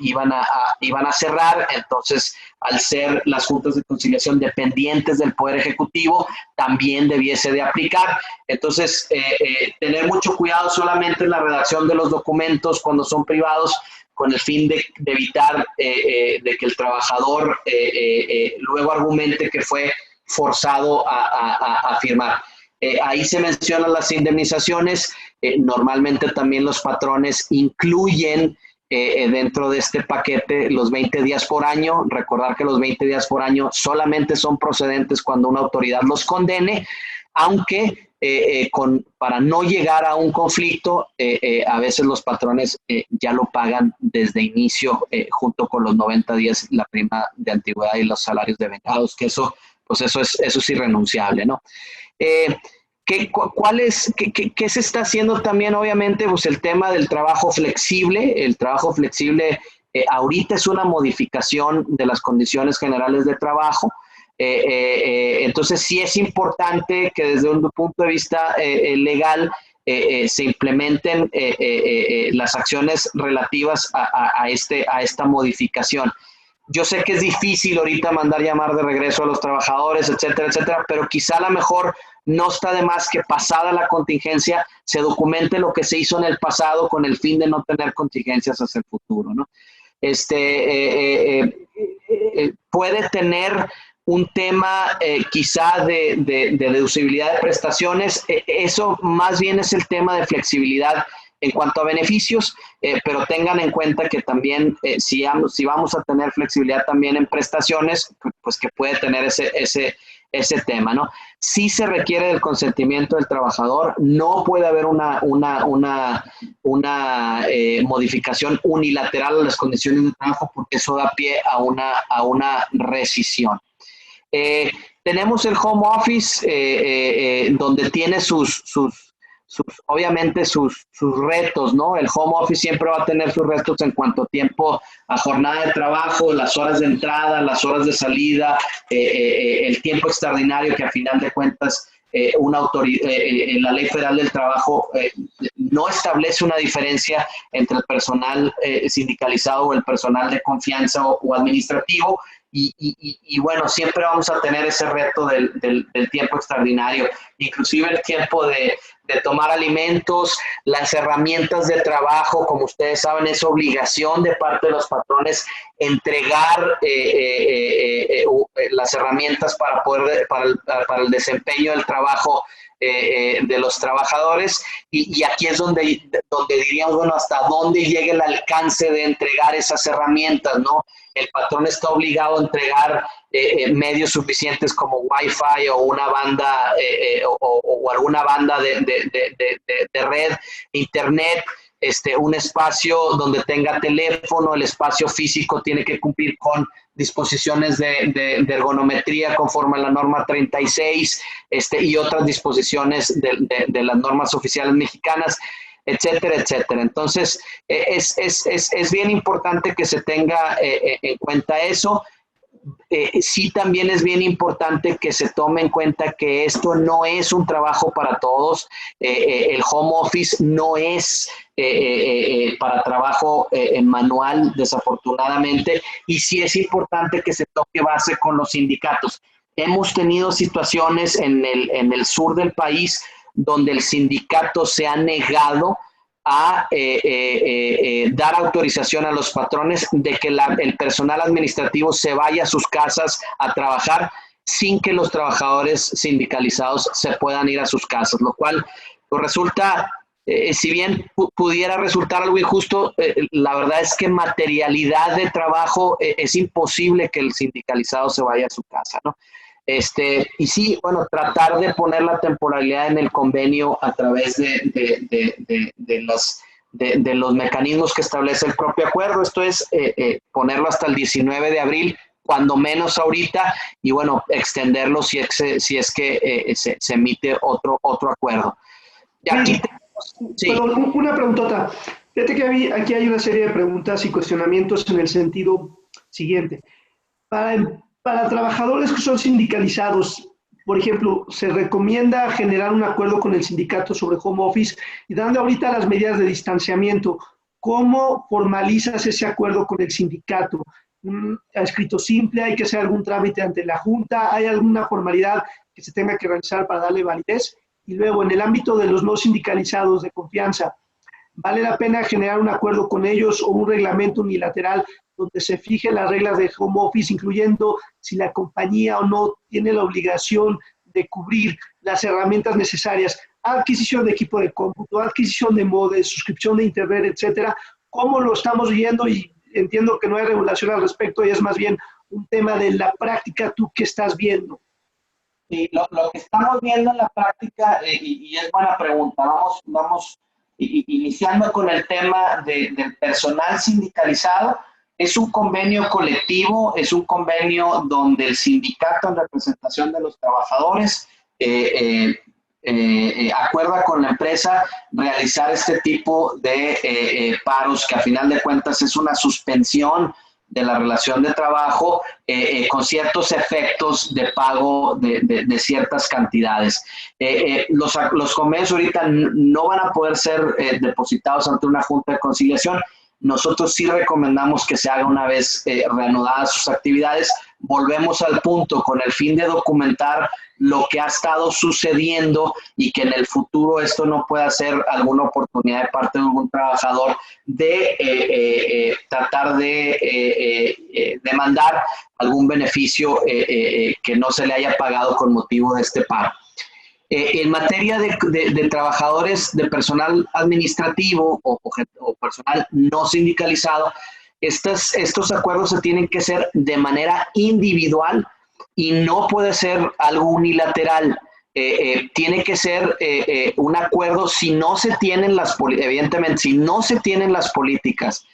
Speaker 4: iban a cerrar. Entonces, al ser las juntas de conciliación dependientes del Poder Ejecutivo, también debiese de aplicar. Entonces, tener mucho cuidado solamente en la redacción de los documentos cuando son privados, con el fin de evitar de que el trabajador luego argumente que fue forzado a firmar. Ahí se mencionan las indemnizaciones. Normalmente también los patrones incluyen dentro de este paquete los 20 días por año. Recordar que los 20 días por año solamente son procedentes cuando una autoridad los condene, aunque para no llegar a un conflicto, a veces los patrones ya lo pagan desde inicio junto con los 90 días, la prima de antigüedad y los salarios de vengados, que eso es irrenunciable, ¿no? ¿Qué se está haciendo también? Obviamente, pues el tema del trabajo flexible. El trabajo flexible ahorita es una modificación de las condiciones generales de trabajo. Entonces, sí es importante que desde un punto de vista legal se implementen las acciones relativas a esta modificación. Yo sé que es difícil ahorita mandar llamar de regreso a los trabajadores, etcétera, etcétera, pero quizá a lo mejor no está de más que pasada la contingencia se documente lo que se hizo en el pasado con el fin de no tener contingencias hacia el futuro, ¿no? Puede tener un tema quizá de deducibilidad de prestaciones. Eso más bien es el tema de flexibilidad en cuanto a beneficios, pero tengan en cuenta que también si vamos a tener flexibilidad también en prestaciones, pues que puede tener ese tema, ¿no? Sí se requiere del consentimiento del trabajador, no puede haber una modificación unilateral a las condiciones de trabajo porque eso da pie a una rescisión. Tenemos el home office donde tiene obviamente sus retos, ¿no? El home office siempre va a tener sus retos en cuanto a tiempo, a jornada de trabajo, las horas de entrada, las horas de salida, el tiempo extraordinario que a final de cuentas la Ley Federal del Trabajo no establece una diferencia entre el personal sindicalizado o el personal de confianza o administrativo. Y bueno, siempre vamos a tener ese reto del tiempo extraordinario, inclusive el tiempo de tomar alimentos, las herramientas de trabajo, como ustedes saben, es obligación de parte de los patrones entregar las herramientas para el desempeño del trabajo de los trabajadores, y aquí es donde diríamos, bueno, hasta dónde llega el alcance de entregar esas herramientas, ¿no? El patrón está obligado a entregar medios suficientes como Wi-Fi o una banda o alguna banda de red, internet, un espacio donde tenga teléfono, el espacio físico tiene que cumplir con disposiciones de ergonometría conforme a la norma 36 y otras disposiciones de las normas oficiales mexicanas, etcétera, etcétera. Entonces, es bien importante que se tenga en cuenta eso. Sí, también es bien importante que se tome en cuenta que esto no es un trabajo para todos. El home office no es para trabajo manual, desafortunadamente, y sí es importante que se toque base con los sindicatos. Hemos tenido situaciones en el sur del país donde el sindicato se ha negado a dar autorización a los patrones de que el personal administrativo se vaya a sus casas a trabajar sin que los trabajadores sindicalizados se puedan ir a sus casas, lo cual pues, resulta, si bien pudiera resultar algo injusto, la verdad es que en materialidad de trabajo es imposible que el sindicalizado se vaya a su casa, ¿no? Y sí, bueno, tratar de poner la temporalidad en el convenio a través de los mecanismos que establece el propio acuerdo. Esto es ponerlo hasta el 19 de abril, cuando menos ahorita, y bueno, extenderlo si es que se emite otro acuerdo. Y aquí
Speaker 3: sí. Perdón, una preguntota. Fíjate que aquí hay una serie de preguntas y cuestionamientos en el sentido siguiente. Para trabajadores que son sindicalizados, por ejemplo, se recomienda generar un acuerdo con el sindicato sobre home office y dando ahorita las medidas de distanciamiento. ¿Cómo formalizas ese acuerdo con el sindicato? ¿Escrito simple? ¿Hay que hacer algún trámite ante la Junta? ¿Hay alguna formalidad que se tenga que realizar para darle validez? Y luego, en el ámbito de los no sindicalizados de confianza, ¿vale la pena generar un acuerdo con ellos o un reglamento unilateral donde se fijen las reglas de home office, incluyendo si la compañía o no tiene la obligación de cubrir las herramientas necesarias, adquisición de equipo de cómputo, adquisición de modems, suscripción de internet, etcétera? ¿Cómo lo estamos viendo? Y entiendo que no hay regulación al respecto y es más bien un tema de la práctica. ¿Tú qué estás viendo?
Speaker 1: Sí, lo que estamos viendo en la práctica, y es buena pregunta, vamos iniciando con el tema del personal sindicalizado. Es un convenio colectivo, es un convenio donde el sindicato en representación de los trabajadores acuerda con la empresa realizar este tipo de paros, que a final de cuentas es una suspensión de la relación de trabajo con ciertos efectos de pago de ciertas cantidades. Los convenios ahorita no van a poder ser depositados ante una junta de conciliación.
Speaker 4: nosotros sí recomendamos que se haga una vez reanudadas sus actividades. Volvemos al punto con el fin de documentar lo que ha estado sucediendo y que en el futuro esto no pueda ser alguna oportunidad de parte de algún trabajador de tratar de demandar algún beneficio que no se le haya pagado con motivo de este paro. En materia de trabajadores, de personal administrativo o personal no sindicalizado, estos acuerdos se tienen que hacer de manera individual y no puede ser algo unilateral. Tiene que ser un acuerdo si no se tienen evidentemente, si no se tienen las políticas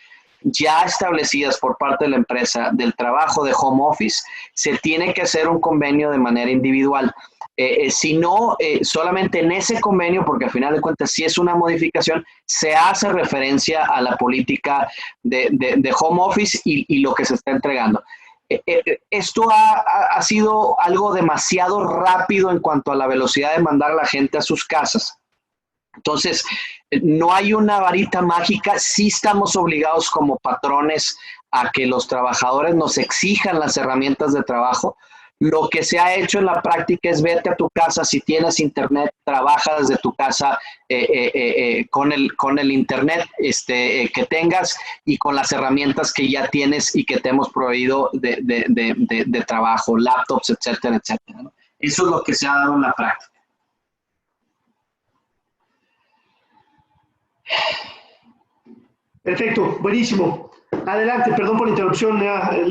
Speaker 4: ya establecidas por parte de la empresa del trabajo de home office, se tiene que hacer un convenio de manera individual. Si no, solamente en ese convenio, porque al final de cuentas si es una modificación, se hace referencia a la política de home office y lo que se está entregando. Esto ha sido algo demasiado rápido en cuanto a la velocidad de mandar a la gente a sus casas. Entonces, no hay una varita mágica, sí estamos obligados como patrones a que los trabajadores nos exijan las herramientas de trabajo. Lo que se ha hecho en la práctica es vete a tu casa, si tienes internet, trabaja desde tu casa con el internet que tengas y con las herramientas que ya tienes y que te hemos proveído de trabajo, laptops, etcétera, etcétera, ¿no? Eso es lo que se ha dado en la práctica.
Speaker 3: Perfecto, buenísimo. Adelante, perdón por la interrupción.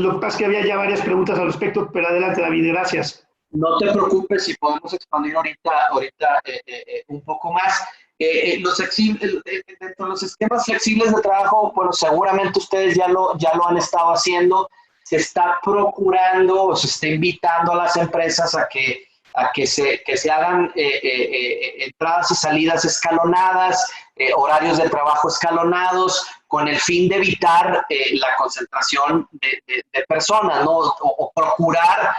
Speaker 3: Lo que pasa es que había ya varias preguntas al respecto, pero adelante, David, gracias.
Speaker 4: No te preocupes, si podemos expandir ahorita un poco más. Dentro de los esquemas flexibles de trabajo, bueno, seguramente ustedes ya lo han estado haciendo. Se está procurando o se está invitando a las empresas a que se hagan entradas y salidas escalonadas, horarios de trabajo escalonados, con el fin de evitar la concentración de personas, ¿no? O procurar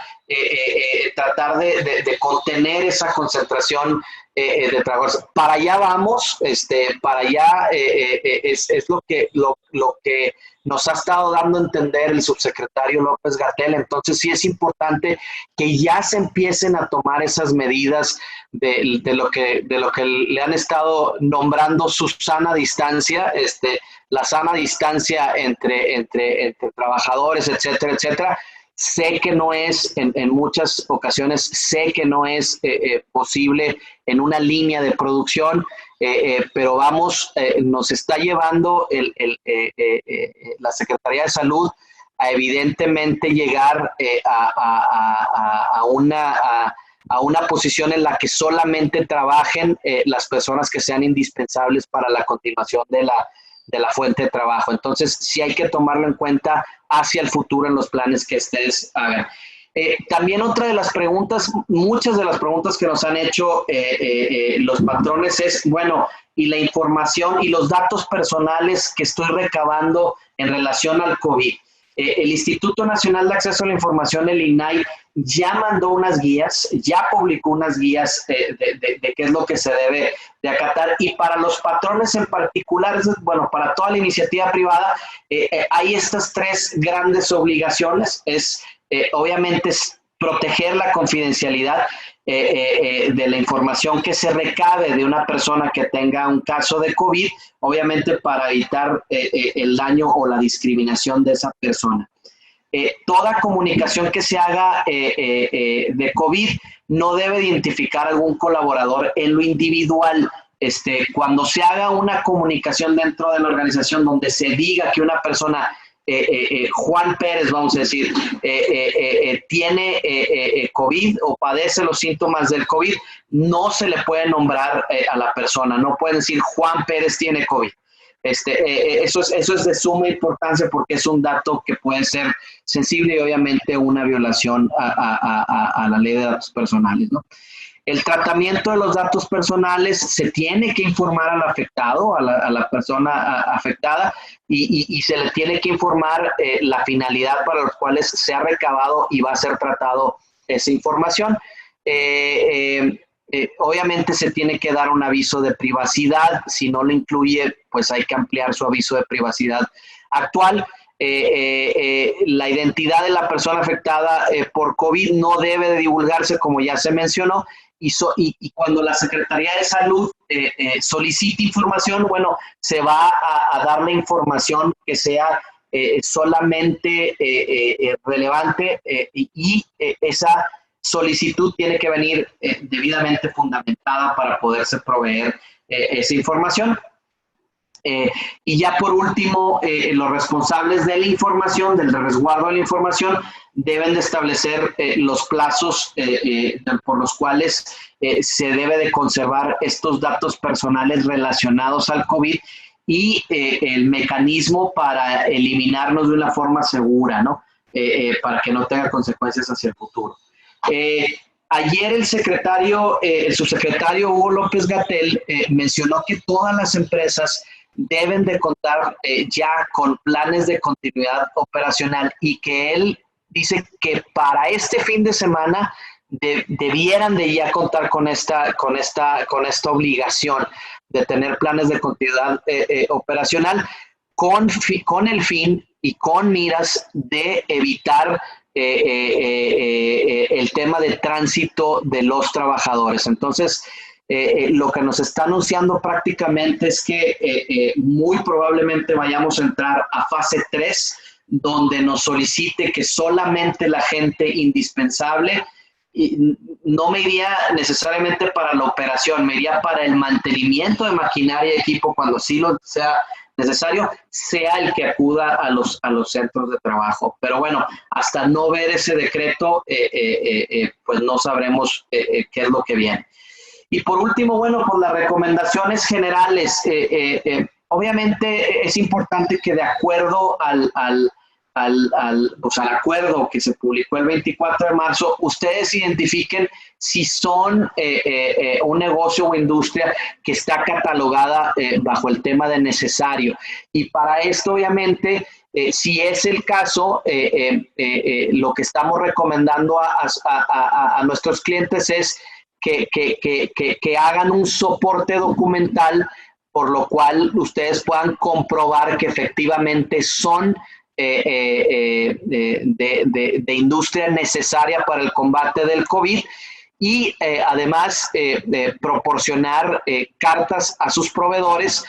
Speaker 4: tratar de contener esa concentración de trabajadores. Para allá vamos, para allá es lo que nos ha estado dando a entender el subsecretario López-Gatell. Entonces sí es importante que ya se empiecen a tomar esas medidas de lo que le han estado nombrando su sana distancia, la sana distancia entre trabajadores, etcétera, etcétera. Sé que no es, en muchas ocasiones, sé que no es posible en una línea de producción, pero vamos, nos está llevando la Secretaría de Salud a evidentemente llegar a una posición en la que solamente trabajen las personas que sean indispensables para la continuación de la fuente de trabajo. Entonces, sí hay que tomarlo en cuenta hacia el futuro en los planes que ustedes hagan. También otra de las preguntas, muchas de las preguntas que nos han hecho los patrones es, bueno, y la información y los datos personales que estoy recabando en relación al COVID. El Instituto Nacional de Acceso a la Información, el INAI, ya mandó unas guías, ya publicó unas guías de qué es lo que se debe de acatar, y para los patrones en particular, bueno, para toda la iniciativa privada, hay estas tres grandes obligaciones. Obviamente es proteger la confidencialidad de la información que se recabe de una persona que tenga un caso de COVID, obviamente para evitar el daño o la discriminación de esa persona. Toda comunicación que se haga de COVID no debe identificar a algún colaborador en lo individual. Cuando se haga una comunicación dentro de la organización donde se diga que una persona, Juan Pérez, vamos a decir, tiene COVID o padece los síntomas del COVID, no se le puede nombrar a la persona, no pueden decir Juan Pérez tiene COVID. Eso es de suma importancia porque es un dato que puede ser sensible y obviamente una violación a la ley de datos personales, ¿no? El tratamiento de los datos personales se tiene que informar al afectado, a la persona afectada, y se le tiene que informar la finalidad para los cuales se ha recabado y va a ser tratado esa información. Obviamente se tiene que dar un aviso de privacidad. Si no lo incluye, pues hay que ampliar su aviso de privacidad actual. La identidad de la persona afectada por COVID no debe de divulgarse, como ya se mencionó, y cuando la Secretaría de Salud solicite información, bueno, se va a dar la información que sea solamente relevante, y esa solicitud tiene que venir debidamente fundamentada para poderse proveer esa información. Y ya por último, los responsables de la información, del resguardo de la información, deben de establecer los plazos por los cuales se debe de conservar estos datos personales relacionados al COVID y el mecanismo para eliminarlos de una forma segura, ¿no? Para que no tenga consecuencias hacia el futuro. Ayer el subsecretario Hugo López-Gatell mencionó que todas las empresas deben de contar ya con planes de continuidad operacional, y que él dice que para este fin de semana debieran de ya contar con esta obligación de tener planes de continuidad operacional con el fin y con miras de evitar el tema de tránsito de los trabajadores. Entonces, lo que nos está anunciando prácticamente es que muy probablemente vayamos a entrar a fase 3, donde nos solicite que solamente la gente indispensable, y no me iría necesariamente para la operación, me iría para el mantenimiento de maquinaria y equipo cuando sí lo sea necesario, sea el que acuda a los centros de trabajo. Pero bueno, hasta no ver ese decreto, pues no sabremos qué es lo que viene. Y por último, bueno, pues las recomendaciones generales. Obviamente es importante que de acuerdo al acuerdo que se publicó el 24 de marzo, ustedes identifiquen si son un negocio o industria que está catalogada bajo el tema de necesario. Y para esto, obviamente, si es el caso, lo que estamos recomendando a nuestros clientes es que hagan un soporte documental, por lo cual ustedes puedan comprobar que efectivamente son de industria necesaria para el combate del COVID, y además proporcionar cartas a sus proveedores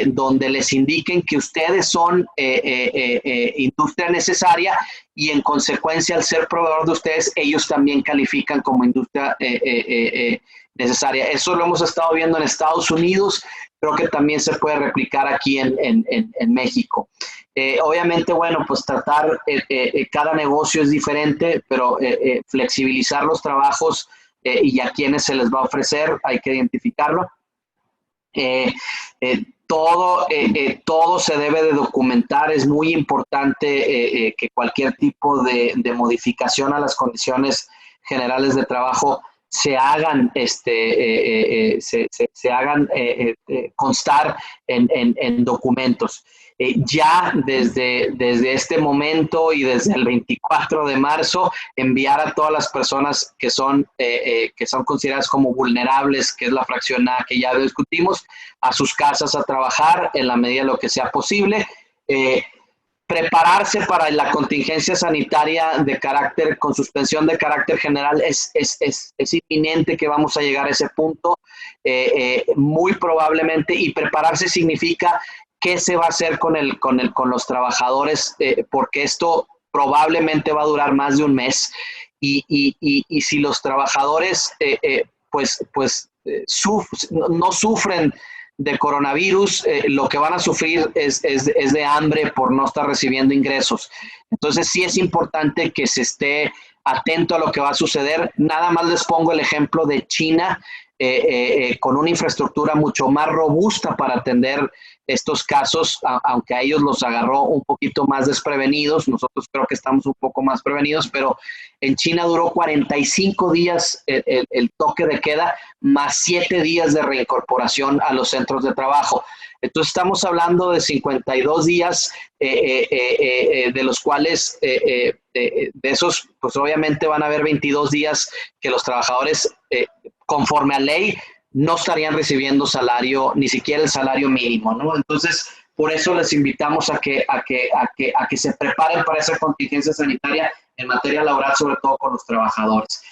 Speaker 4: donde les indiquen que ustedes son industria necesaria, y en consecuencia, al ser proveedor de ustedes, ellos también califican como industria necesaria. Eso lo hemos estado viendo en Estados Unidos, creo que también se puede replicar aquí en México. Obviamente, bueno, pues tratar, cada negocio es diferente, pero flexibilizar los trabajos y a quienes se les va a ofrecer, hay que identificarlo. Todo se debe de documentar. Es muy importante que cualquier tipo de modificación a las condiciones generales de trabajo se hagan, se hagan constar en documentos. Ya desde este momento y desde el 24 de marzo, enviar a todas las personas que son consideradas como vulnerables, que es la fracción A que ya discutimos, a sus casas a trabajar en la medida de lo que sea posible. Prepararse para la contingencia sanitaria con suspensión de carácter general. Es inminente que vamos a llegar a ese punto, muy probablemente, y prepararse significa qué se va a hacer con los trabajadores, porque esto probablemente va a durar más de un mes, y si los trabajadores no sufren de coronavirus, lo que van a sufrir es de hambre por no estar recibiendo ingresos. Entonces sí es importante que se esté atento a lo que va a suceder. Nada más les pongo el ejemplo de China, con una infraestructura mucho más robusta para atender estos casos, aunque a ellos los agarró un poquito más desprevenidos. Nosotros creo que estamos un poco más prevenidos, pero en China duró 45 días el toque de queda, más 7 días de reincorporación a los centros de trabajo. Entonces estamos hablando de 52 días, de los cuales de esos, pues obviamente van a haber 22 días que los trabajadores conforme a ley, no estarían recibiendo salario, ni siquiera el salario mínimo, ¿no? Entonces, por eso les invitamos a que se preparen para esa contingencia sanitaria en materia laboral, sobre todo con los trabajadores.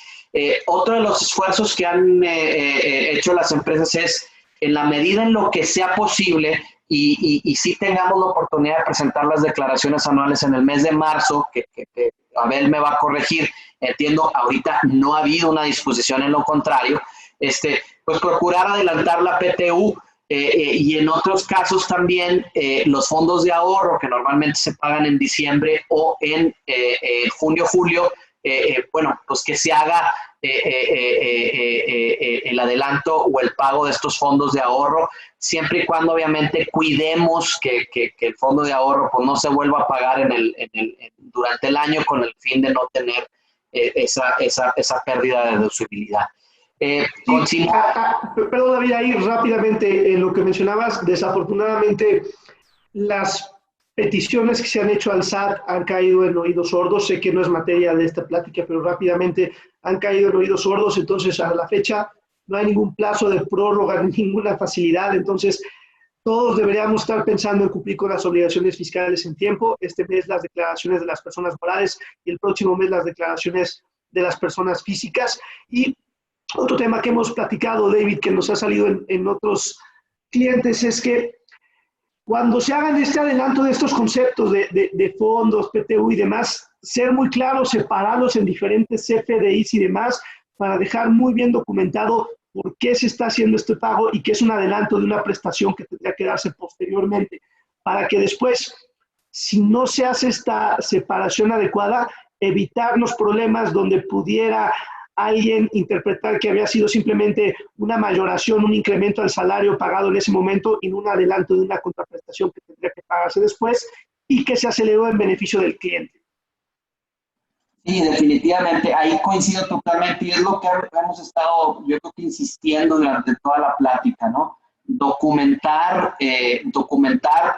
Speaker 4: Otro de los esfuerzos que han hecho las empresas es, en la medida en lo que sea posible, y si tengamos la oportunidad de presentar las declaraciones anuales en el mes de marzo, que Abel me va a corregir, entiendo, ahorita no ha habido una disposición en lo contrario, pues procurar adelantar la PTU, y en otros casos también los fondos de ahorro que normalmente se pagan en diciembre o en junio, julio, bueno, pues que se haga el adelanto o el pago de estos fondos de ahorro, siempre y cuando obviamente cuidemos que el fondo de ahorro pues no se vuelva a pagar durante el año, con el fin de no tener esa pérdida de deducibilidad.
Speaker 3: Perdón, David, ahí rápidamente en lo que mencionabas, desafortunadamente las peticiones que se han hecho al SAT han caído en oídos sordos. Sé que no es materia de esta plática, pero rápidamente han caído en oídos sordos. Entonces, a la fecha no hay ningún plazo de prórroga, ninguna facilidad. Entonces, todos deberíamos estar pensando en cumplir con las obligaciones fiscales en tiempo. Este mes las declaraciones de las personas morales y el próximo mes las declaraciones de las personas físicas. Y otro tema que hemos platicado, David, que nos ha salido en otros clientes, es que cuando se hagan este adelanto de estos conceptos de fondos, PTU y demás, ser muy claros, separarlos en diferentes CFDIs y demás, para dejar muy bien documentado por qué se está haciendo este pago y que es un adelanto de una prestación que tendría que darse posteriormente, para que después, si no se hace esta separación adecuada, evitarnos problemas donde pudiera alguien interpretar que había sido simplemente una mayoración, un incremento al salario pagado en ese momento y no un adelanto de una contraprestación que tendría que pagarse después y que se aceleró en beneficio del cliente.
Speaker 1: Sí, definitivamente, ahí coincido totalmente y es lo que hemos estado, yo creo que insistiendo durante toda la plática, ¿no? Documentar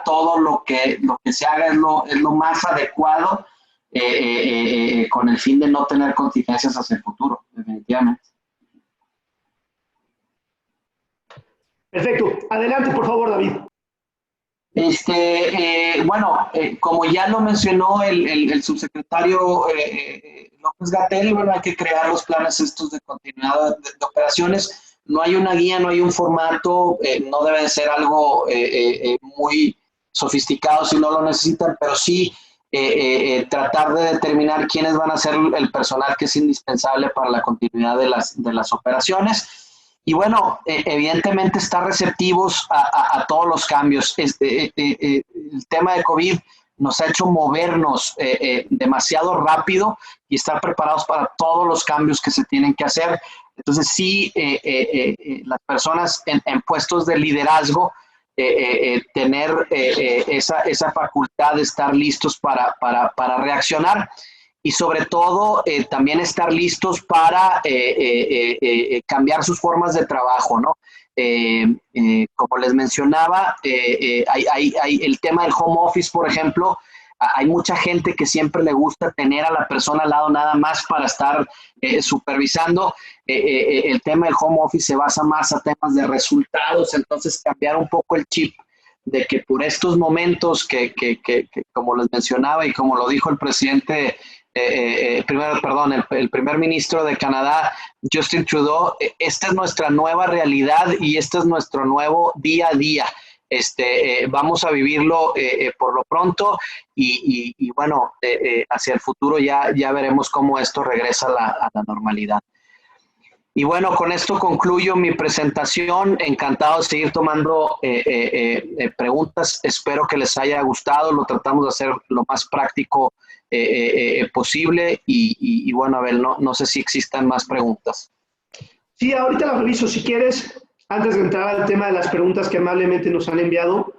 Speaker 1: todo lo que se haga es lo más adecuado, con el fin de no tener contingencias hacia el futuro, definitivamente.
Speaker 3: Perfecto. Adelante, por favor, David.
Speaker 1: Bueno, como ya lo mencionó el subsecretario López-Gatell, bueno, hay que crear los planes estos de continuidad de operaciones. No hay una guía, no hay un formato, no debe de ser algo muy sofisticado si no lo necesitan, pero sí tratar de determinar quiénes van a ser el personal que es indispensable para la continuidad de las operaciones. Y bueno, evidentemente estar receptivos a todos los cambios. El tema de COVID nos ha hecho movernos demasiado rápido y estar preparados para todos los cambios que se tienen que hacer. Entonces sí, las personas en puestos de liderazgo, tener esa facultad de estar listos para reaccionar y sobre todo también estar listos para cambiar sus formas de trabajo, ¿no? Como les mencionaba, hay el tema del home office, por ejemplo. Hay mucha gente que siempre le gusta tener a la persona al lado nada más para estar supervisando. El tema del home office se basa más a temas de resultados, entonces cambiar un poco el chip de que por estos momentos que como les mencionaba y como lo dijo el presidente, el primer ministro de Canadá, Justin Trudeau, esta es nuestra nueva realidad y este es nuestro nuevo día a día. Vamos a vivirlo por lo pronto y bueno, hacia el futuro ya veremos cómo esto regresa a la normalidad. Y bueno, con esto concluyo mi presentación. Encantado de seguir tomando preguntas. Espero que les haya gustado. Lo tratamos de hacer lo más práctico posible. Y bueno, Abel, no sé si existan más preguntas.
Speaker 3: Sí, ahorita las reviso. Si quieres, antes de entrar al tema de las preguntas que amablemente nos han enviado,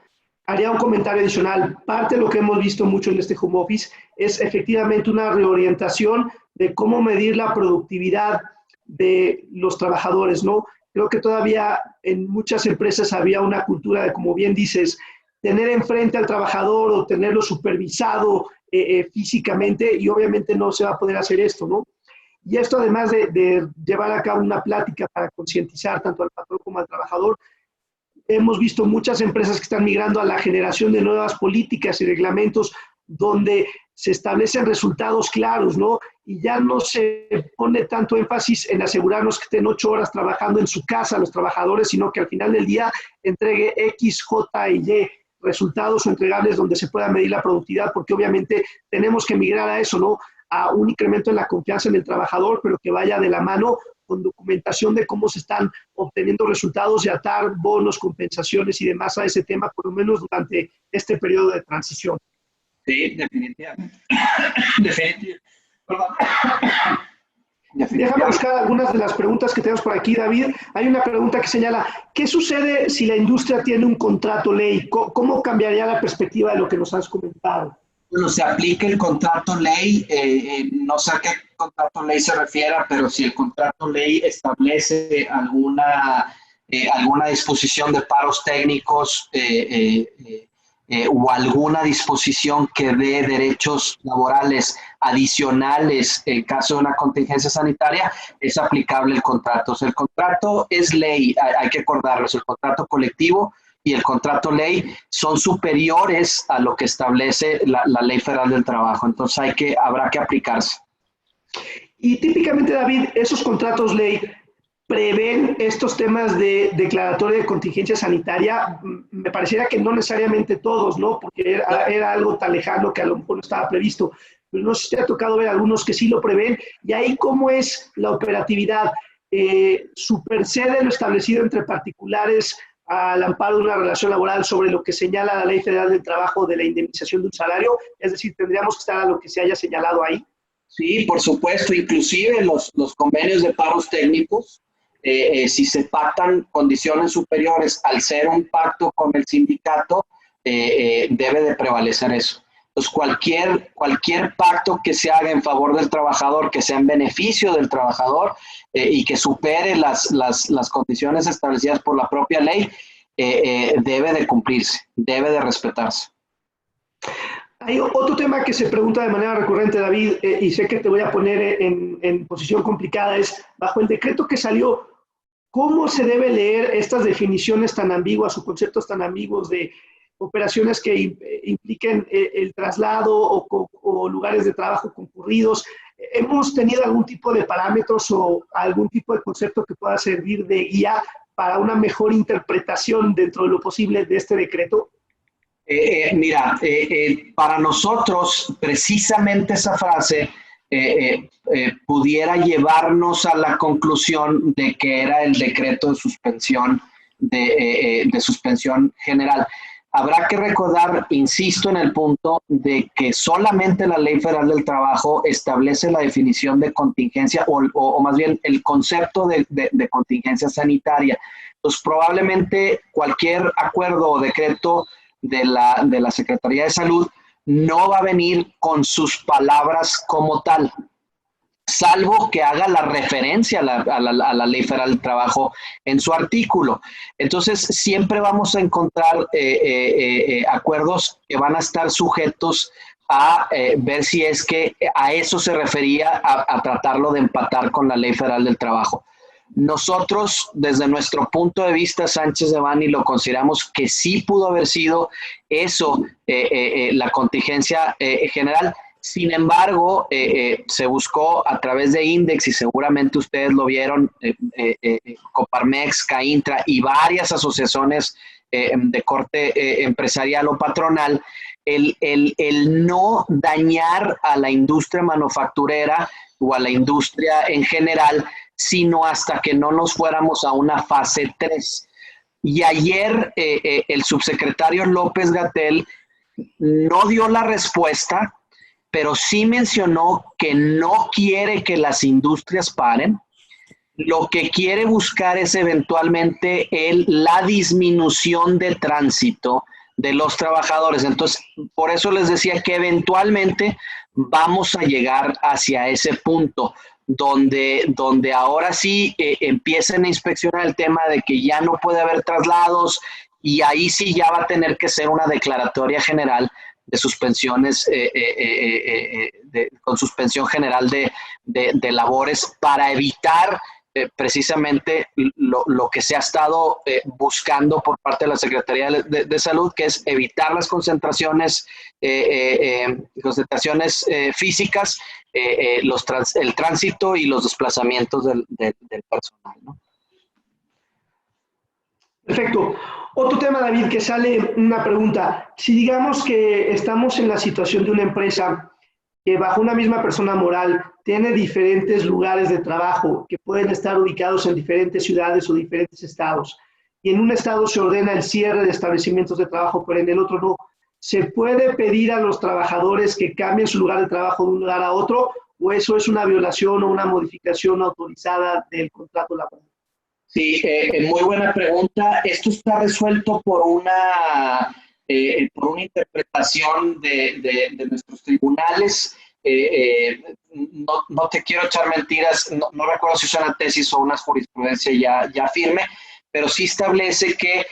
Speaker 3: haría un comentario adicional. Parte de lo que hemos visto mucho en este home office es efectivamente una reorientación de cómo medir la productividad de los trabajadores, ¿no? Creo que todavía en muchas empresas había una cultura de, como bien dices, tener enfrente al trabajador o tenerlo supervisado físicamente, y obviamente no se va a poder hacer esto, ¿no? Y esto, además de llevar a cabo una plática para concientizar tanto al patrón como al trabajador, hemos visto muchas empresas que están migrando a la generación de nuevas políticas y reglamentos donde se establecen resultados claros, ¿no? Y ya no se pone tanto énfasis en asegurarnos que estén 8 horas trabajando en su casa los trabajadores, sino que al final del día entregue X, J y Y resultados o entregables donde se pueda medir la productividad, porque obviamente tenemos que migrar a eso, ¿no? A un incremento en la confianza en el trabajador, pero que vaya de la mano con documentación de cómo se están obteniendo resultados y atar bonos, compensaciones y demás a ese tema, por lo menos durante este periodo de transición.
Speaker 4: Sí, definitivamente. Perdón.
Speaker 3: Déjame buscar algunas de las preguntas que tenemos por aquí, David. Hay una pregunta que señala, ¿qué sucede si la industria tiene un contrato ley? ¿Cómo cambiaría la perspectiva de lo que nos has comentado?
Speaker 4: Bueno, se aplica el contrato ley, no sé a qué contrato ley se refiera, pero si el contrato ley establece alguna disposición de paros técnicos o alguna disposición que dé derechos laborales adicionales en caso de una contingencia sanitaria, es aplicable el contrato. O sea, el contrato es ley, hay que acordarlos, el contrato colectivo y el contrato ley son superiores a lo que establece la Ley Federal del Trabajo. Entonces habrá que aplicarse.
Speaker 3: Y típicamente, David, esos contratos ley prevén estos temas de declaratoria de contingencia sanitaria. Me pareciera que no necesariamente todos, ¿no? Porque era algo tan lejano que a lo mejor no estaba previsto. Pero no sé si te ha tocado ver algunos que sí lo prevén. Y ahí, ¿cómo es la operatividad? ¿Supersede lo establecido entre particulares al amparo de una relación laboral sobre lo que señala la Ley Federal del Trabajo de la indemnización de un salario? Es decir, ¿tendríamos que estar a lo que se haya señalado ahí?
Speaker 4: Sí, por supuesto. Inclusive los convenios de paros técnicos, si se pactan condiciones superiores al ser un pacto con el sindicato, debe de prevalecer eso. Entonces, cualquier pacto que se haga en favor del trabajador, que sea en beneficio del trabajador y que supere las condiciones establecidas por la propia ley, debe de cumplirse, debe de respetarse.
Speaker 3: Hay otro tema que se pregunta de manera recurrente, David, y sé que te voy a poner en posición complicada, es bajo el decreto que salió, ¿cómo se debe leer estas definiciones tan ambiguas o conceptos tan ambiguos de operaciones que impliquen el traslado o lugares de trabajo concurridos? ¿Hemos tenido algún tipo de parámetros o algún tipo de concepto que pueda servir de guía para una mejor interpretación dentro de lo posible de este decreto?
Speaker 4: Mira, para nosotros precisamente esa frase pudiera llevarnos a la conclusión de que era el decreto de suspensión de suspensión general. Habrá que recordar, insisto en el punto, de que solamente la Ley Federal del Trabajo establece la definición de contingencia o más bien el concepto de contingencia sanitaria. Entonces, probablemente cualquier acuerdo o decreto de la Secretaría de Salud no va a venir con sus palabras como tal, salvo que haga la referencia a la Ley Federal del Trabajo en su artículo. Entonces, siempre vamos a encontrar acuerdos que van a estar sujetos a ver si es que a eso se refería a tratarlo de empatar con la Ley Federal del Trabajo. Nosotros, desde nuestro punto de vista, Sánchez Devanny, lo consideramos que sí pudo haber sido eso, la contingencia general. Sin embargo, se buscó a través de Index, y seguramente ustedes lo vieron, Coparmex, CAINTRA y varias asociaciones de corte empresarial o patronal, el no dañar a la industria manufacturera o a la industria en general, sino hasta que no nos fuéramos a una fase 3. Y ayer el subsecretario López-Gatell no dio la respuesta, pero sí mencionó que no quiere que las industrias paren. Lo que quiere buscar es eventualmente la disminución de tránsito de los trabajadores. Entonces, por eso les decía que eventualmente vamos a llegar hacia ese punto donde ahora sí empiecen a inspeccionar el tema de que ya no puede haber traslados, y ahí sí ya va a tener que ser una declaratoria general sus pensiones, con suspensión general de labores, para evitar precisamente lo que se ha estado buscando por parte de la Secretaría de Salud, que es evitar las concentraciones físicas, el tránsito y los desplazamientos del personal, ¿no?
Speaker 3: Perfecto. Otro tema, David, que sale una pregunta. Si digamos que estamos en la situación de una empresa que bajo una misma persona moral tiene diferentes lugares de trabajo que pueden estar ubicados en diferentes ciudades o diferentes estados, y en un estado se ordena el cierre de establecimientos de trabajo, pero en el otro no, ¿se puede pedir a los trabajadores que cambien su lugar de trabajo de un lugar a otro, o eso es una violación o una modificación autorizada del contrato laboral?
Speaker 4: Sí, muy buena pregunta. Esto está resuelto por una interpretación de nuestros tribunales. No te quiero echar mentiras, no recuerdo si es una tesis o una jurisprudencia ya firme, pero sí establece que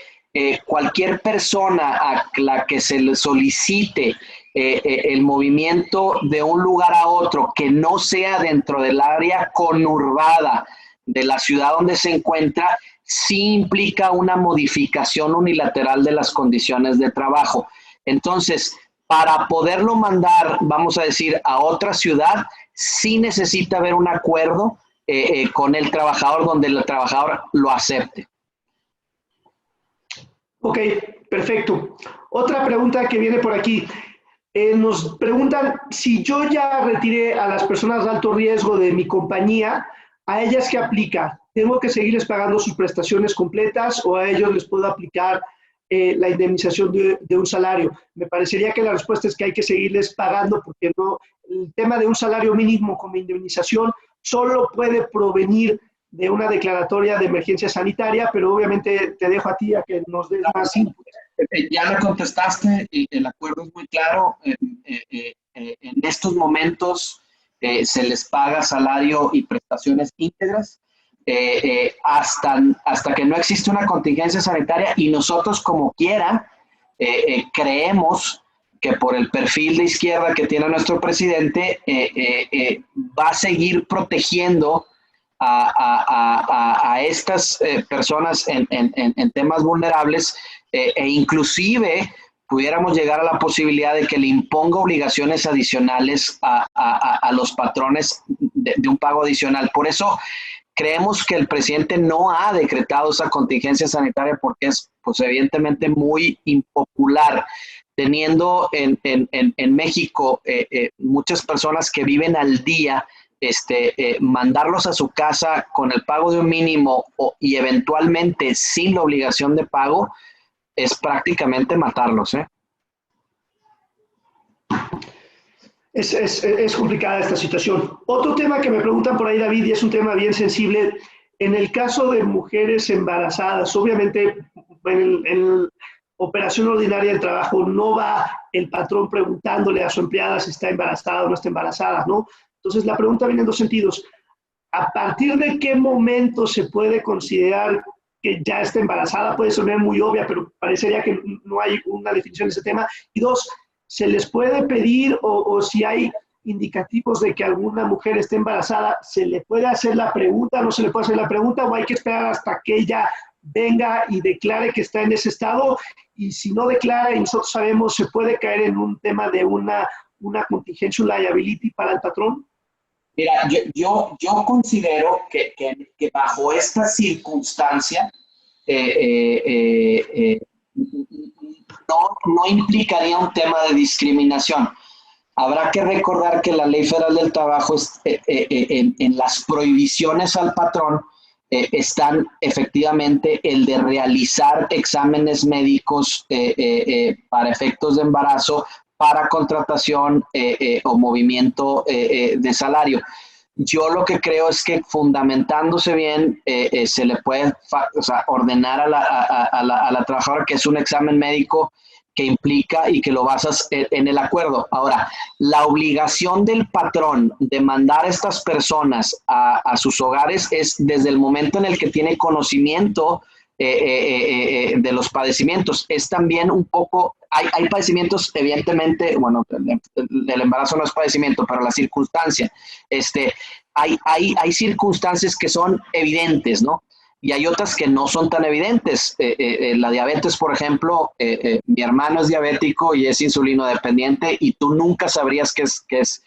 Speaker 4: cualquier persona a la que se le solicite el movimiento de un lugar a otro que no sea dentro del área conurbada de la ciudad donde se encuentra, sí implica una modificación unilateral de las condiciones de trabajo. Entonces, para poderlo mandar, vamos a decir, a otra ciudad, sí necesita haber un acuerdo con el trabajador donde el trabajador lo acepte.
Speaker 3: Ok, perfecto. Otra pregunta que viene por aquí. Nos preguntan si yo ya retiré a las personas de alto riesgo de mi compañía, ¿a ellas qué aplica? ¿Tengo que seguirles pagando sus prestaciones completas o a ellos les puedo aplicar la indemnización de un salario? Me parecería que la respuesta es que hay que seguirles pagando, porque no, el tema de un salario mínimo como indemnización solo puede provenir de una declaratoria de emergencia sanitaria, pero obviamente te dejo a ti a que nos des más input.
Speaker 4: Ya me contestaste, y el acuerdo es muy claro. En estos momentos se les paga salario y prestaciones íntegras hasta que no existe una contingencia sanitaria, y nosotros como quiera creemos que por el perfil de izquierda que tiene nuestro presidente va a seguir protegiendo a estas personas en temas vulnerables, e inclusive pudiéramos llegar a la posibilidad de que le imponga obligaciones adicionales a los patrones de un pago adicional. Por eso creemos que el presidente no ha decretado esa contingencia sanitaria, porque es, pues, evidentemente muy impopular, teniendo en México muchas personas que viven al día. Mandarlos a su casa con el pago de un mínimo y eventualmente sin la obligación de pago es prácticamente matarlos, ¿eh?
Speaker 3: Es complicada esta situación. Otro tema que me preguntan por ahí, David, y es un tema bien sensible, en el caso de mujeres embarazadas, obviamente en operación ordinaria del trabajo no va el patrón preguntándole a su empleada si está embarazada o no está embarazada, ¿no? Entonces la pregunta viene en dos sentidos. ¿A partir de qué momento se puede considerar que ya está embarazada? Puede sonar muy obvia, pero parecería que no hay una definición de ese tema. Y dos, ¿se les puede pedir o si hay indicativos de que alguna mujer esté embarazada, se le puede hacer la pregunta, no se le puede hacer la pregunta, o hay que esperar hasta que ella venga y declare que está en ese estado? Y si no declara y nosotros sabemos, ¿se puede caer en un tema de una contingency liability para el patrón?
Speaker 4: Mira, yo considero que bajo esta circunstancia no implicaría un tema de discriminación. Habrá que recordar que la Ley Federal del Trabajo en las prohibiciones al patrón están efectivamente el de realizar exámenes médicos para efectos de embarazo, para contratación o movimiento de salario. Yo lo que creo es que, fundamentándose bien, se le puede ordenar a la trabajadora que es un examen médico que implica y que lo basas en el acuerdo. Ahora, la obligación del patrón de mandar a estas personas a sus hogares es desde el momento en el que tiene conocimiento de los padecimientos. Es también un poco, hay padecimientos, evidentemente, bueno, el embarazo no es padecimiento, pero la circunstancia, hay circunstancias que son evidentes, ¿no? Y hay otras que no son tan evidentes. La diabetes, por ejemplo, mi hermano es diabético y es insulino dependiente y tú nunca sabrías que es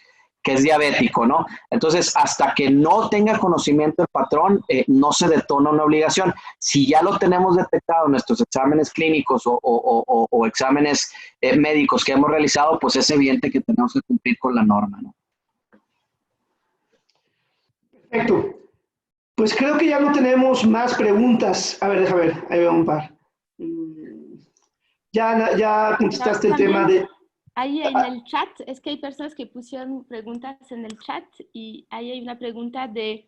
Speaker 4: diabético, ¿no? Entonces, hasta que no tenga conocimiento el patrón, no se detona una obligación. Si ya lo tenemos detectado en nuestros exámenes clínicos o exámenes médicos que hemos realizado, pues es evidente que tenemos que cumplir con la norma, ¿no?
Speaker 3: Perfecto. Pues creo que ya no tenemos más preguntas. A ver, déjame ver, ahí veo un par. Ya contestaste el tema de...
Speaker 2: Ahí en el chat, es que hay personas que pusieron preguntas en el chat y ahí hay una pregunta de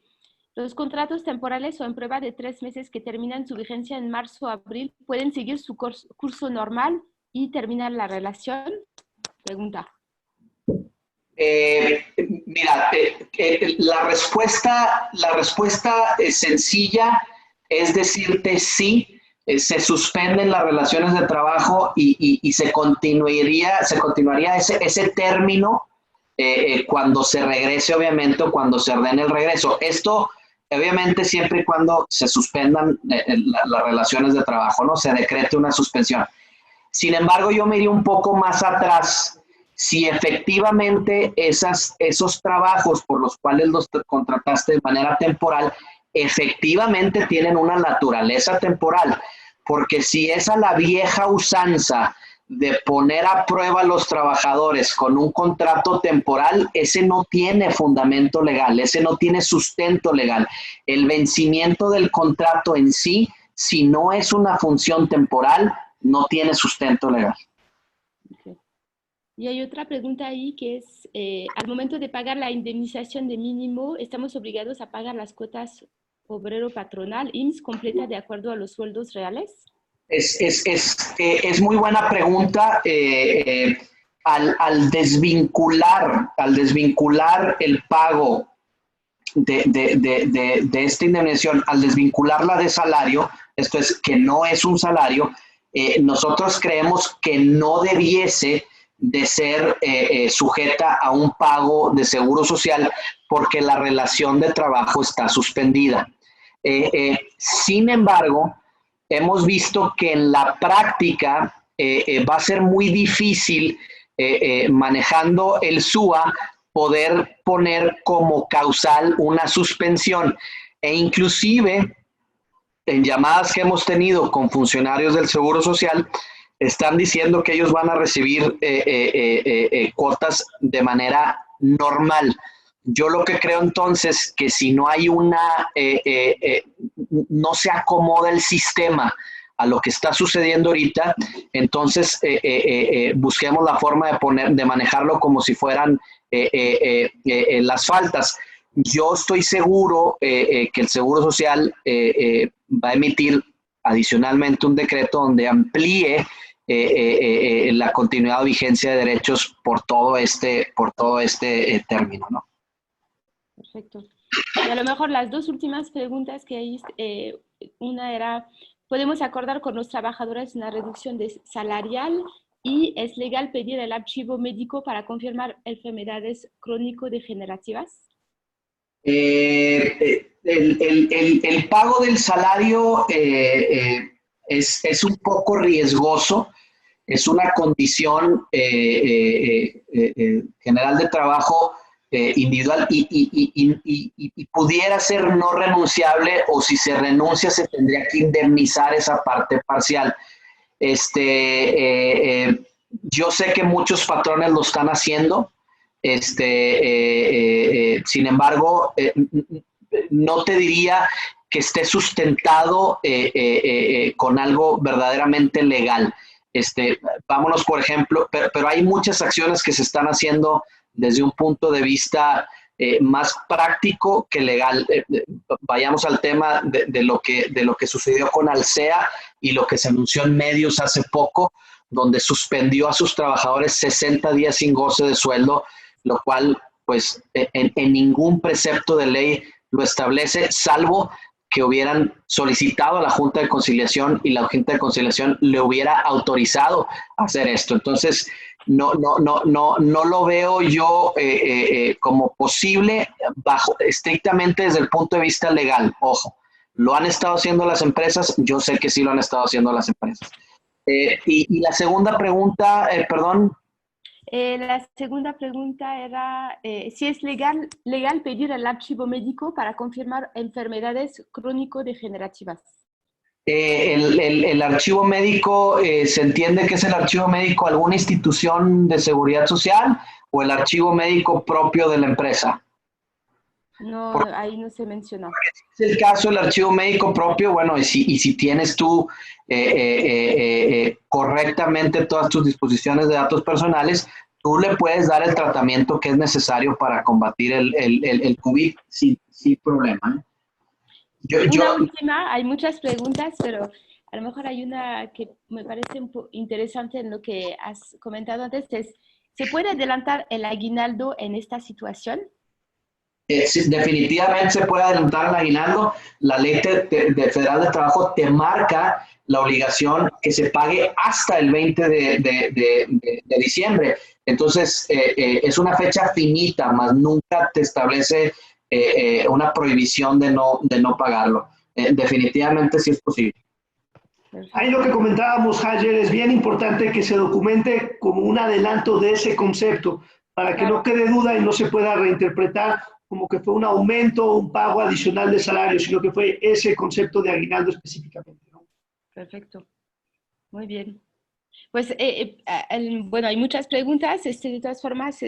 Speaker 2: los contratos temporales o en prueba de 3 meses que terminan su vigencia en marzo o abril, ¿pueden seguir su curso normal y terminar la relación? Pregunta.
Speaker 4: Mira, la respuesta sencilla es decirte sí. Se suspenden las relaciones de trabajo y se continuaría ese término cuando se regrese, obviamente, o cuando se ordene el regreso. Esto, obviamente, siempre y cuando se suspendan las relaciones de trabajo, ¿no? Se decrete una suspensión. Sin embargo, yo me iría un poco más atrás. Si efectivamente esos trabajos por los cuales los contrataste de manera temporal efectivamente tienen una naturaleza temporal, porque si es a la vieja usanza de poner a prueba a los trabajadores con un contrato temporal, ese no tiene fundamento legal, ese no tiene sustento legal. El vencimiento del contrato en sí, si no es una función temporal, no tiene sustento legal.
Speaker 2: Okay. Y hay otra pregunta ahí que es, al momento de pagar la indemnización de mínimo, ¿estamos obligados a pagar las cuotas obrero patronal, IMSS completa de acuerdo a los sueldos reales?
Speaker 4: Es muy buena pregunta. Al desvincular el pago de esta indemnización, al desvincularla de salario, esto es que no es un salario, nosotros creemos que no debiese de ser sujeta a un pago de seguro social porque la relación de trabajo está suspendida. Sin embargo, hemos visto que en la práctica va a ser muy difícil manejando el SUA poder poner como causal una suspensión e inclusive en llamadas que hemos tenido con funcionarios del Seguro Social están diciendo que ellos van a recibir cuotas de manera normal. Yo lo que creo entonces que si no hay no se acomoda el sistema a lo que está sucediendo ahorita, entonces busquemos la forma de manejarlo como si fueran las faltas. Yo estoy seguro que el Seguro Social va a emitir adicionalmente un decreto donde amplíe la continuidad o vigencia de derechos por todo este término, ¿no?
Speaker 2: Perfecto. Y a lo mejor las dos últimas preguntas que hay, una era, ¿podemos acordar con los trabajadores una reducción salarial y es legal pedir el archivo médico para confirmar enfermedades crónico-degenerativas?
Speaker 4: El pago del salario es un poco riesgoso, es una condición general de trabajo individual y pudiera ser no renunciable o si se renuncia se tendría que indemnizar esa parte parcial. Yo sé que muchos patrones lo están haciendo, sin embargo, no te diría que esté sustentado con algo verdaderamente legal. Vámonos, por ejemplo, pero hay muchas acciones que se están haciendo desde un punto de vista más práctico que legal. Vayamos al tema de lo que sucedió con Alsea y lo que se anunció en medios hace poco, donde suspendió a sus trabajadores 60 días sin goce de sueldo, lo cual, pues, en ningún precepto de ley lo establece, salvo que hubieran solicitado a la Junta de Conciliación y la Junta de Conciliación le hubiera autorizado a hacer esto. Entonces, no lo veo yo como posible estrictamente desde el punto de vista legal. Ojo, lo han estado haciendo las empresas, yo sé que sí lo han estado haciendo las empresas. Y la segunda pregunta, perdón.
Speaker 2: La segunda pregunta era si es legal pedir el archivo médico para confirmar enfermedades crónico-degenerativas.
Speaker 4: El archivo médico, ¿se entiende que es el archivo médico de alguna institución de seguridad social o el archivo médico propio de la empresa?
Speaker 2: No, ahí no se menciona.
Speaker 4: Si es el caso del archivo médico propio, bueno, y si tienes tú correctamente todas tus disposiciones de datos personales, tú le puedes dar el tratamiento que es necesario para combatir el COVID sin problema.
Speaker 2: Una última, hay muchas preguntas, pero a lo mejor hay una que me parece un poco interesante en lo que has comentado antes, es, ¿se puede adelantar el aguinaldo en esta situación?
Speaker 4: Sí, definitivamente se puede adelantar el aguinaldo. La ley federal de trabajo te marca la obligación que se pague hasta el 20 de diciembre. Entonces, es una fecha finita, más nunca te establece una prohibición de no pagarlo. Definitivamente sí es posible.
Speaker 3: Ahí lo que comentábamos ayer es bien importante que se documente como un adelanto de ese concepto para que no quede duda y no se pueda reinterpretar como que fue un aumento o un pago adicional de salario, sino que fue ese concepto de aguinaldo específicamente, ¿no?
Speaker 2: Perfecto. Muy bien. Pues, bueno, hay muchas preguntas. De todas formas,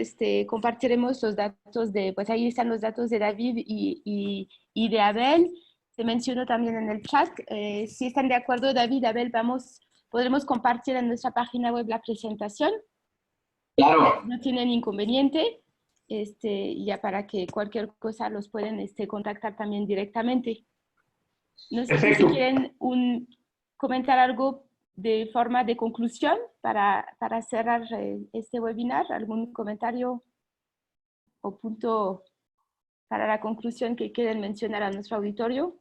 Speaker 2: compartiremos los datos pues ahí están los datos de David y de Abel. Se mencionó también en el chat. Si están de acuerdo, David, Abel, podremos compartir en nuestra página web la presentación.
Speaker 4: Claro.
Speaker 2: No tienen inconveniente. Ya para que cualquier cosa los pueden contactar también directamente. No sé si quieren comentar algo de forma de conclusión para cerrar este webinar, algún comentario o punto para la conclusión que quieren mencionar a nuestro auditorio.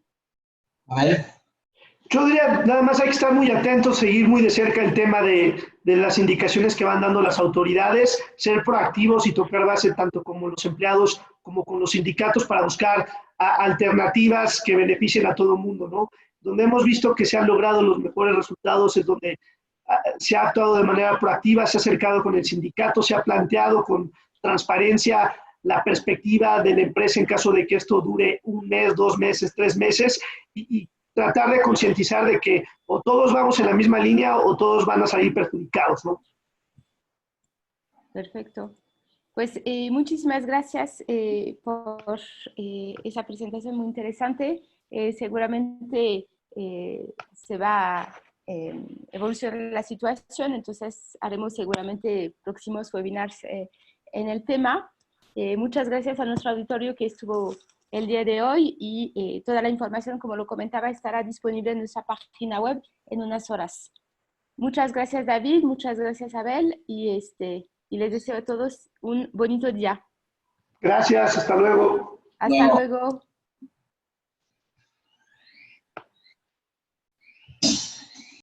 Speaker 4: A ver.
Speaker 3: Yo diría, nada más hay que estar muy atentos, seguir muy de cerca el tema de las indicaciones que van dando las autoridades, ser proactivos y tocar base tanto como los empleados como con los sindicatos para buscar alternativas que beneficien a todo el mundo, ¿no? Donde hemos visto que se han logrado los mejores resultados es donde se ha actuado de manera proactiva, se ha acercado con el sindicato, se ha planteado con transparencia la perspectiva de la empresa en caso de que esto dure 1 mes, 2 meses, 3 meses y tratar de concientizar de que o todos vamos en la misma línea o todos van a salir perjudicados, ¿no?
Speaker 2: Perfecto. Pues muchísimas gracias por esa presentación muy interesante. Seguramente se va a evolucionar la situación, entonces haremos seguramente próximos webinars en el tema. Muchas gracias a nuestro auditorio que estuvo el día de hoy y toda la información, como lo comentaba, estará disponible en nuestra página web en unas horas. Muchas gracias, David, muchas gracias, Abel, y les deseo a todos un bonito día.
Speaker 3: Gracias, hasta luego.
Speaker 2: Hasta luego.